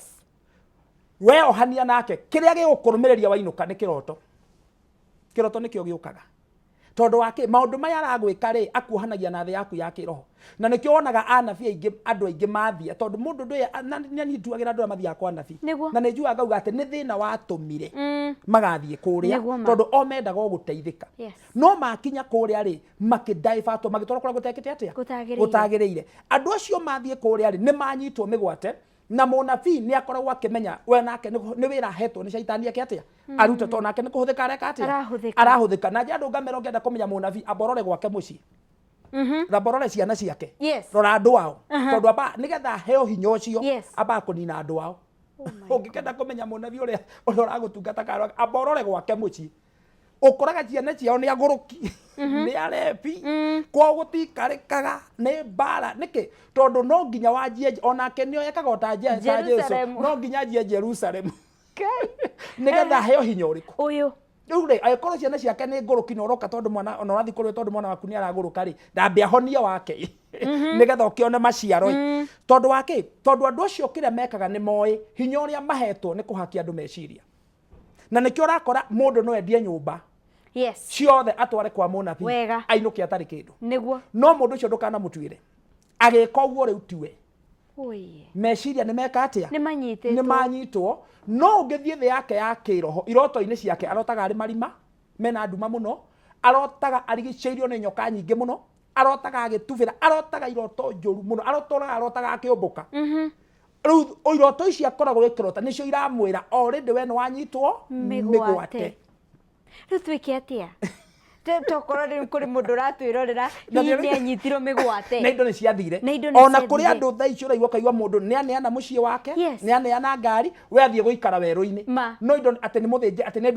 we ohania nake kĩrĩa gĩgũkũrũmĩrĩria wainũka nĩ kĩroto nĩkĩo gĩũkaga tondũ wake maũndũ maya aragwĩka rĩ akuohanagia na thĩ yaku ya kĩroho na nĩkĩo wonaga anabii aingĩ andũ aingĩ mathia tondũ mũndũ ndũye nĩ nduagĩra andũ mathiaga kwa anabii na nĩ njuaga ngauga atĩ nĩ thĩna watũmire magathiĩ kũrĩa tondũ o mendaga gũteithĩka no makinya kũrĩa rĩ makĩdaivatwo magĩtwarwo kũrĩa gũtekĩte atĩa gũtagĩrĩire andũ acio mathiĩ kũrĩa rĩ nĩ manyitwo mĩgwate na mũnabii nĩ akoragwo akĩmenya we nake nĩ wĩra ahetwo nĩ shaitani yake atĩa arute to nake nĩ kũhũthĩka areka atĩa arahũthĩka na andũ ngamera ũngĩenda kũmenya mũnabii amborore gwake mũciĩ ramborore ciana ciake rora andũ ao tondũ amba nĩgetha heo hinya ũcio amba kũnina andũ ao ũngĩkenda kũmenya mũnabii ũrĩa ũragũtungata karo amborore gwake mũciĩ ũkoraga ciana ciao nĩ agũrũki nĩ arebi kwa gũtikarĩkaga nĩ mbara nĩkĩ tondũ no nginya wanjie onake nĩo ekaga ota Jesu no nginya anjie Jerusalem nĩgetha heo hinya ũrĩkũ ũyũ rĩu rĩ angĩkorwo ciana ciake nĩ ngũrũki na ũroka tondũ mwana ona ũrathiĩ kũrĩ tondũ mwana waku nĩ aragũrũka rĩ ndambĩ ahonia wake nĩgetha ũkĩone maciaro tondũ wake tondũ andũ acio kĩrĩa mekaga nĩ moĩ hinya ũrĩa mahetwo nĩ kũhakia andũ meciria na nĩkĩo ũrakora mũndũ no endie nyũmba ciothe atware kwa mũnabii ainũke atarĩ kĩndũ no mũndũ ũcio ndũkanamũtuĩre agĩka ũguo rĩu tiwe meciria nĩ meka atĩa nĩ manyitwo no ũngĩthiĩ thĩ yake ya kĩroho iroto-inĩ ciake arotaga arĩ marima mena nduma mũno arotaga arigicĩirio nĩ nyoka nyingĩ mũno arotaga agĩtubĩra arotaga iroto njũru mũno arotaga akĩũmbũka rĩu iroto ici akoragwo gĩkĩrota nĩcio iramwĩra already we nĩ wanyitwo mĩgwate rĩu twĩke atĩa tokorwo rĩu kũrĩ mũndũ ũratwĩrorera nĩ anyitirwo mĩgwate na indo nĩ ciathire ona kũrĩ andũ thaa ici ũraigua kaigua mũndũ nĩ aneana mũciĩ wake nĩ aneana ngari we athiĩ gũikara werũ-inĩ no indo atĩ nĩ mũthĩnje atĩ nĩ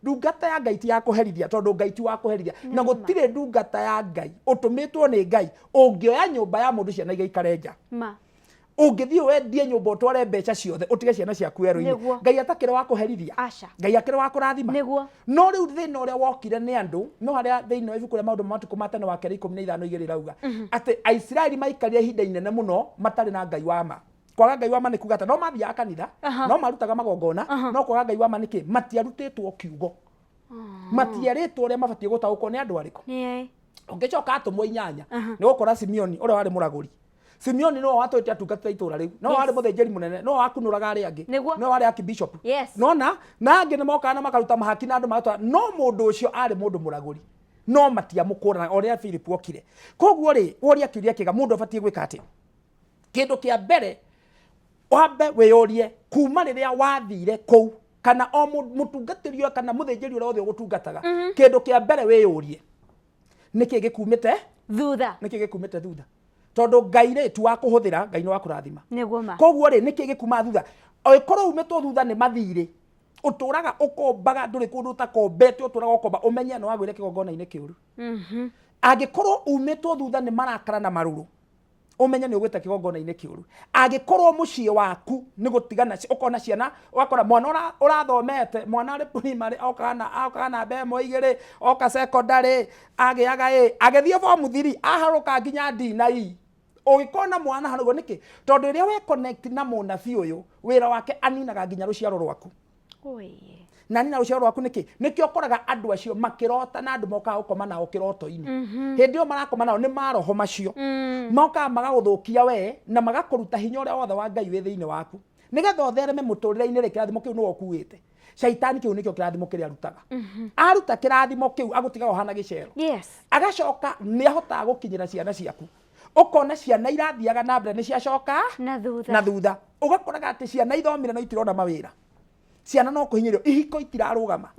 ndungata ya Ngai ti ya kũherithia tondũ Ngai ti wa kũherithia na gũtirĩ ndungata ya Ngai ũtũmĩtwo nĩ Ngai ũngĩoya nyũmba ya mũndũ ciana igaikare nja ũngĩthiĩ wendie nyũmba ũtware mbeca ciothe ũtige ciana ciaku werũ-inĩ Ngai atakĩrĩ wa kũherithia Ngai akĩrĩ wa kũrathima no rĩu thĩna ũrĩa wokire nĩ andũ no harĩa thĩinĩ wa ibuku rĩa maũndũ ma matukũ ma tene wa Keri 15:2 rauga atĩ Aisiraeli maikarire ihinda inene mũno matarĩ na Ngai wa ma kwaga Ngai wa ma nĩ kuga atĩ no mathiaga kanitha no marutaga magongona no kwaga Ngai wa ma nĩkĩ matiarutĩtwo kiugo matiarĩtwo ũrĩa mabatiĩ gũtaũkwo nĩ andũ arĩkũ ũngĩcoka atũmwo 8 nĩ gũkora Simeoni ũrĩa warĩ mũragũri Simeoni no watwĩte atungata itũra rĩu no warĩ mũthĩnjĩri mũnene no wakunũraga arĩa angĩ no warĩ archbishop no na angĩ nĩ mokaga na makaruta mahaki na andũ magatwara no mũndũ ũcio arĩ mũndũ mũragũri no matiamũkũrana ũrĩa Philip okire koguo rĩ woria kĩũria kĩega mũndũ abatiĩ gwĩka atĩ kĩndũ kĩa mbere wambe wĩyũrie kuma rĩrĩa wathire kũu kana o mũtungatĩri ũyũ kana mũthĩnjĩri ũrĩa wothe ũgũtungataga kĩndũ kĩa mbere wĩyũrie nĩkĩ gĩkumĩte thutha tondũ Ngai rĩ tu wa kũhũthĩra Ngai nĩ wa kũrathima koguo rĩ nĩkĩ gĩkuma thutha angĩkorwo umĩtwo thutha nĩ mathirĩ uturaga ukombaga nduri kundu utakombete uturaga ukomba umenye no wagwire kigongona-ini kiuru angikorwo umitwo thutha ni marakara na maruru umenye ni ugwita kigongona-ini kiuru angikorwo mucii waku ni gutigana ukona ciana wakora mwana urathomete mwana ari primary okana bemo igiri oka secondary agiaga agithie form 3 aharuka nginya D9 ugikona mwana harugo niki tondu ria we connect na munabii uyu wira wake aninaga nginya ruciaro rwaku na nina ruciaro rwaku niki okoraga andu acio makirota na andu moka gukoma nao kiroto-ini hindi yo marakoma nao ni maroho macio moka magaguthukia we na magakuruta hinya uria wothe wa Ngai wi thiini waku nigetha uthereme muturire-ini ri kirathimo kiu niwe ukuite shaitani kiu nikio kirathimo kiria arutaga aruta kirathimo kiu agutiga ohana gicero agacoka ni ahotaga gukinyira ciana ciaku ukona ciana irathiaga na mbere ni ciacoka na thutha ugakoraga ati ciana ithomire no itirona mawira ciana no kuhinyirio ihiko itirarugama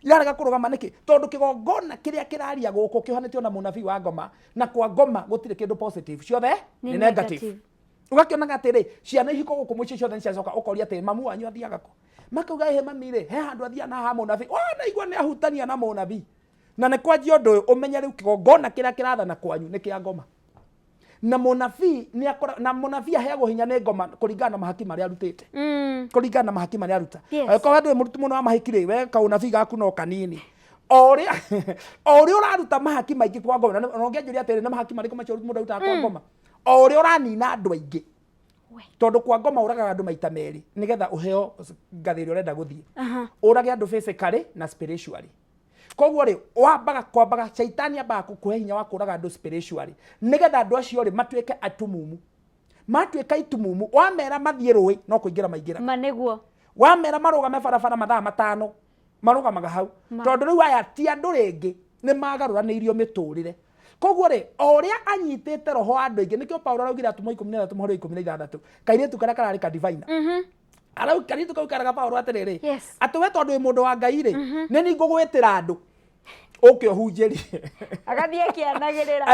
irarega kurugama niki tondu kigongona kiria kiraria guku kihanitio na munabii wa ngoma na kwa ngoma gutire kindu positive ciothe ni negative ugakionaga atiri ciana ihiko guku muci ciothe ni ciacoka ukoria ati mamu wanyu athiaga ku makauga he mamire he handu athia na ha munabii na igua ni ahutania na munabii na ni kwanjia undu uyu umenye riu kigongona kiria kirathana kwanyu ni kia ngoma na munabii ni akora na munabii aheagwo hinya ni ngoma kuringana na mahaki maria arutite kuringana na mahaki maria aruta ko handu murutu muno wa mahikire we ka unabii gaku no kanini oria uraruta mahaki maingi kwa ngoma na ungianjuria atiri na mahaki mariko macio mundu aruta kwa ngoma oria uranina andu aingi tondu kwa ngoma uragaga andu maita meri nigetha uheo ngathiri urenda guthie urage andu physically na spiritually koguo ri kwambaga shaitani ambaga kukuhe hinya wa kuraga andu spiritually nigetha andu acio ri matuike atumumu matuika itumumu wamera mathie rui no kuingira maingira maniguo wamera marugame barabara mathaa 5 marugamaga hau tondu riu aya ti andu ringi ni magaruraniirio miturire koguo ri oria anyitite roho wa andu ingi nikio Paulo araugire atumo 13 muhoro 16 kairitu karia karari ka divine arau karitu kau karaga Paulo atiriri ati we tondu wi mundu wa Ngai ri ni ni ngugwitira andu uke ohunjerie agathie kianagirira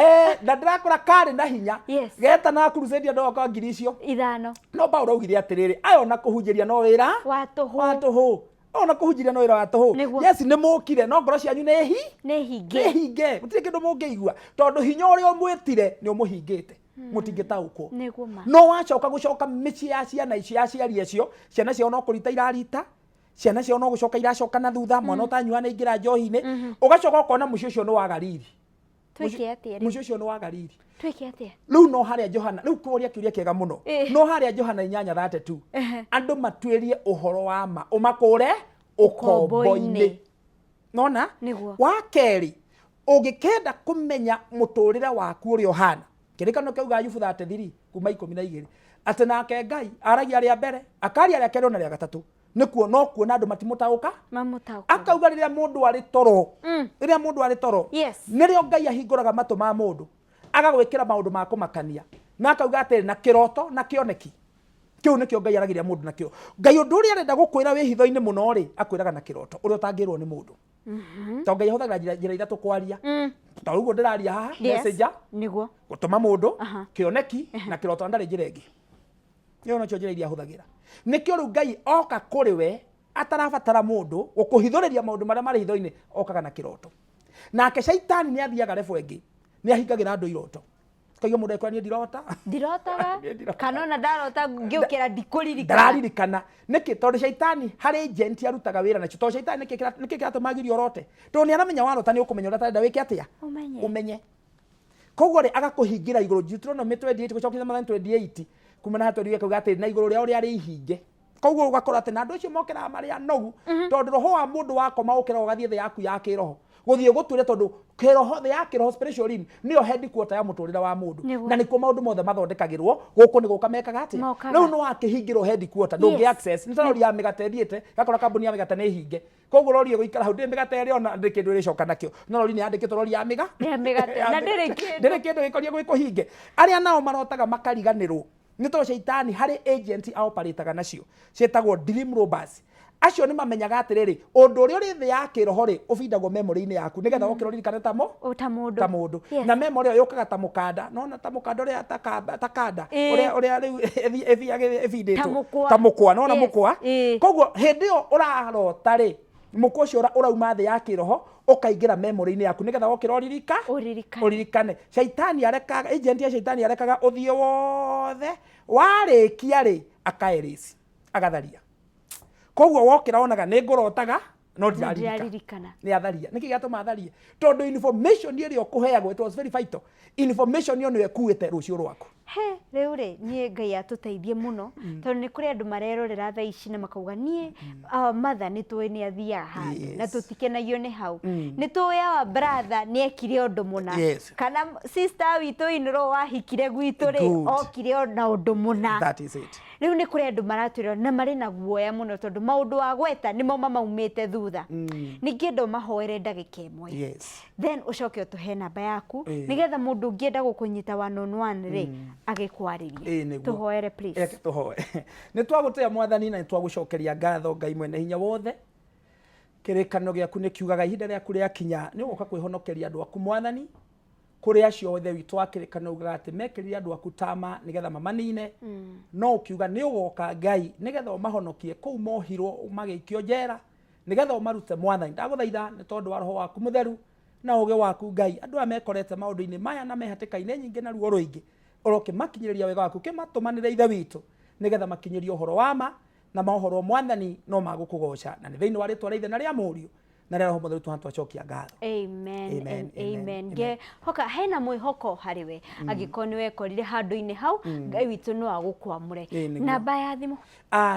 na ndirakora kari na hinya geta na crusade ndo kwa ngiri icio 5 no Paulo augire atiriri ayo na kuhunjeria no wira wa tuhu ona kuhunjiria no wira wa tuhu yes ni mukire no ngoro cianyu ni hinge gutire kindu mungeigua tondu hinya uria umwitire ni umuhingite mutingitaukwo niguma no wacoka gucoka mici ya ciana ici ya ciari icio ciana cio no kurita irarita ciana cio no gucoka iracoka na thutha mwana utanyua na ingira njohi-ini ugacoka ukona mucio ucio ni wagariri twike atia mucio ucio ni wagariri twike atia riu no haria Johana riu kuria kiuria kiega muno no haria Johana 8:32 andu matuirie uhoro wa ma umakure ukombo-ini nona wa keri ugikenda kumenya muturire waku uri ohana kirikano kiuga Ayubu 33 kuma 12 ati nake Ngai aragia ria mbere akaria ria kero na ria gatatu nikuo no kuona andu matimutauka akauga riria mundu ari toro nirio Ngai ahinguraga matu ma mundu agagwikira maundu ma kumakania na akauga atiri na kiroto na kioneki kiu nikio Ngai aragiria mundu nakio Ngai undu uria arenda gukwira wi hitho-ini muno ri akwiraga na kiroto uria utangirwo ni mundu to Ngai ahuthagira njira ithatu kwaria ta uguo ndiraria haha messenger niguo gutuma mundu kioneki na kiroto ndari njira ingi yo no njira iria ahuthagira nikio riu Ngai oka kuri we atarabatara mundu gukuhithuriria maundu maria mari hitho-ini okaga na kiroto nake shaitani ni athiaga refu ingi ni ahingagira andu iroto kayo mundu ekwa ni ndirotaga kanona ndarota ngiukira ndiraririkana niki tondu shaitani hari agent arutaga wira nacio tondu shaitani niki kiratumagiria orote tondu ni aramenya warota ni ukumenya uria tarenda wike atia umenye koguo ri agakuhingira iguru Deuteronomy 28 gucokithia Mathayo 28 kuma na hatweri kauga ati na iguru ria uria ari ihinge koguo ugakora ati na andu acio mokira maria nogu tondu roho wa mundu wakoma ukira ugathie thi yaku ya kiroho guthie gutwire tondu kiroho thi ya kiroho spiritual nio headquarter ya muturire wa mundu na nikuo maundu mothe mathondekagirwo guku ni guka mekaga ati riu no akihingirwo headquarter ndungi access ni tondu ya migate thiete gakora kambuni ya migate ni hinge koguo rori guikara hau ndi migate ri ona ndi kindu ricoka nakio no rori ni andikitwo rori ya migate na ndiri kindu gikoria gwiko hinge aria nao marotaga makariganirwo ni tondu shaitani hari agent aoperataga nacio cietagwo dream robbers acio nĩ mamenyaga atĩrĩrĩ ũndũ ũrĩa ũrĩ thĩ ya kĩroho rĩ ũbindagwo memory-inĩ yaku nĩgetha ũkĩroririkane ta mũndũ na memory ĩyo yũkaga ta mũkanda nona ta mũkanda ũrĩa takanda ũrĩa rĩu ĩthiaga ĩbindĩtwo ta mũkwa nona mũkwa koguo hĩndĩ ĩyo ũrarota rĩ mũkwa ũcio ũrauma thĩ ya kĩroho ũkaingĩra memory-inĩ yaku nĩgetha ũkĩroririka ũririkane shaitani arekaga agent ya shaitani arekaga ũthiĩ wothe warĩkia rĩ akaerĩci agatharia koguo wokĩra wonaga nĩ ngũrotaga no ndiraririkana nĩ atharia nĩkĩ gĩatũma atharie tondũ information ĩrĩa ũkũheagwo it was very vital information ĩyo nĩyo ĩkuĩte rũciũ rwaku rĩu rĩ niĩ Ngai atũteithie mũno tondũ nĩ kũrĩ andũ marerorera thaa ici na makauga niĩ mother nĩ tũĩ nĩ athiaga handũ na tũtikenagio nĩ hau nĩ tũĩ our brother nĩ ekire ũndũ mũna kana sister witũ inro wahikire gwitũ rĩ okire na ũndũ mũna rĩu nĩ kũrĩ andũ maratwĩra na marĩ na guoya mũno tondũ maũndũ wa gweta nĩmo maumĩte thutha ningĩ ndo mahoere ndagĩka ĩmwe then ũcoke ũtũhe namba yaku nĩgetha mũndũ ũngĩenda gũkũnyita one on one rĩ agĩkwarĩria tũhoere please tũhoe nĩ twagũtĩa mwathani na nĩ twagũcokeria ngatho Ngai mwene hinya wothe kĩrĩkanĩro gĩaku nĩ kiugaga ihinda rĩaku rĩakinya nĩ ũgũka kwĩhonokeria andũ aku mwathani kũrĩ acio othe witũ wa kĩrĩkanĩro ugaga atĩ mekĩrire andũ aku tama nĩgetha mamanine no ũkiuga nĩ ũgoka Ngai nĩgetha ũmahonokie kũu mohirwo magĩikio njera nĩgetha ũmarute mwathani ndagũthaitha nĩ tondũ wa roho waku mũtheru na ũgĩ waku Ngai andũ aya mekorete maũndũ-inĩ maya na mehatĩka-inĩ nyingĩ na ruo rũingĩ ũroke makinyĩrĩria wega waku kĩmatũmanĩre ithe witũ nĩgetha makinyĩrie ũhoro wa ma na mohoro mwathani no magũkũgoca na nĩ thĩinĩ wa rĩtwa rĩa ithe na rĩa mũriũ na rĩa roho mũtheru tũhacokia ngatho amen hoka hena mwĩhoko harĩ we angĩkorwo nĩ wekorire handũ-inĩ hau Ngai witũ no agũkwamũre namba ya thimũ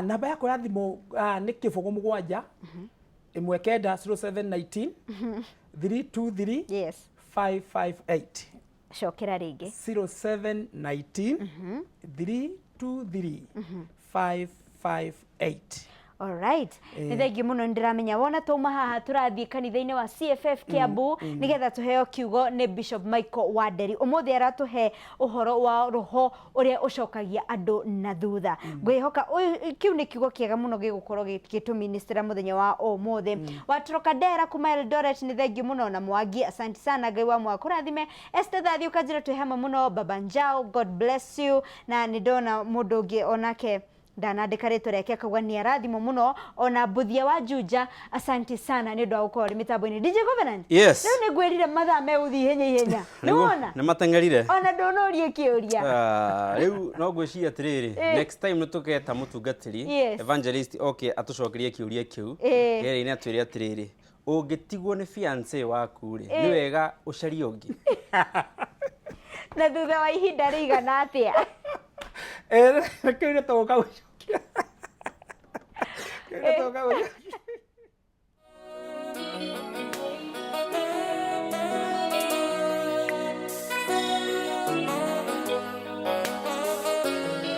namba yakwa ya thimũ nĩ 07 19 323 558 cokera rĩngĩ 0719 323 558 alright nĩ thengi mũno nĩndĩramenya wona twauma haha tũrathiĩ kanitha-inĩ wa CFF Kiambu nĩgetha tũheo kiugo nĩ Bishop Michael Wanderi ũmũthĩ aratũhe ũhoro wa roho ũrĩa ũcokagia andũ na thutha ngwĩhoka kĩu nĩ kiugo kĩega mũno gĩgũkorwo gĩtũministera mũthenya wa ũmũthĩ watũroka ndera kuma Eldoret nĩ thengi mũno na Mwangi asante sana Ngai wa mwaka kũrathime Esther Thathi ũkanjĩra twĩ hamwe mũno Baba Njao God bless you na nĩ ndona mũndũ ũngĩ onake ndanandĩka rĩtwa rĩake akauga nĩ arathimwo mũno ona Mbuthia wa Juja asante sana nĩ ũndũ wa gũkorwo rĩ mĩtambo-inĩ DJ Covenant rĩu nĩ ngwĩrire mathaa megũthiĩ ihenya nĩwona nĩ mateng'erire ona ndũnorie kĩũria rĩu no ngwĩciria atĩrĩrĩ next time nĩ tũgeta mũtungatĩri evangelist okay atũcokerie kĩũria kĩu gere-inĩ atwĩre atĩrĩrĩ ũngĩtigwo nĩ fiancé waku rĩ nĩ wega ũcarie ũngĩ na thutha wa ihinda rĩigana atĩa kĩu nĩ tũgũka gũcokia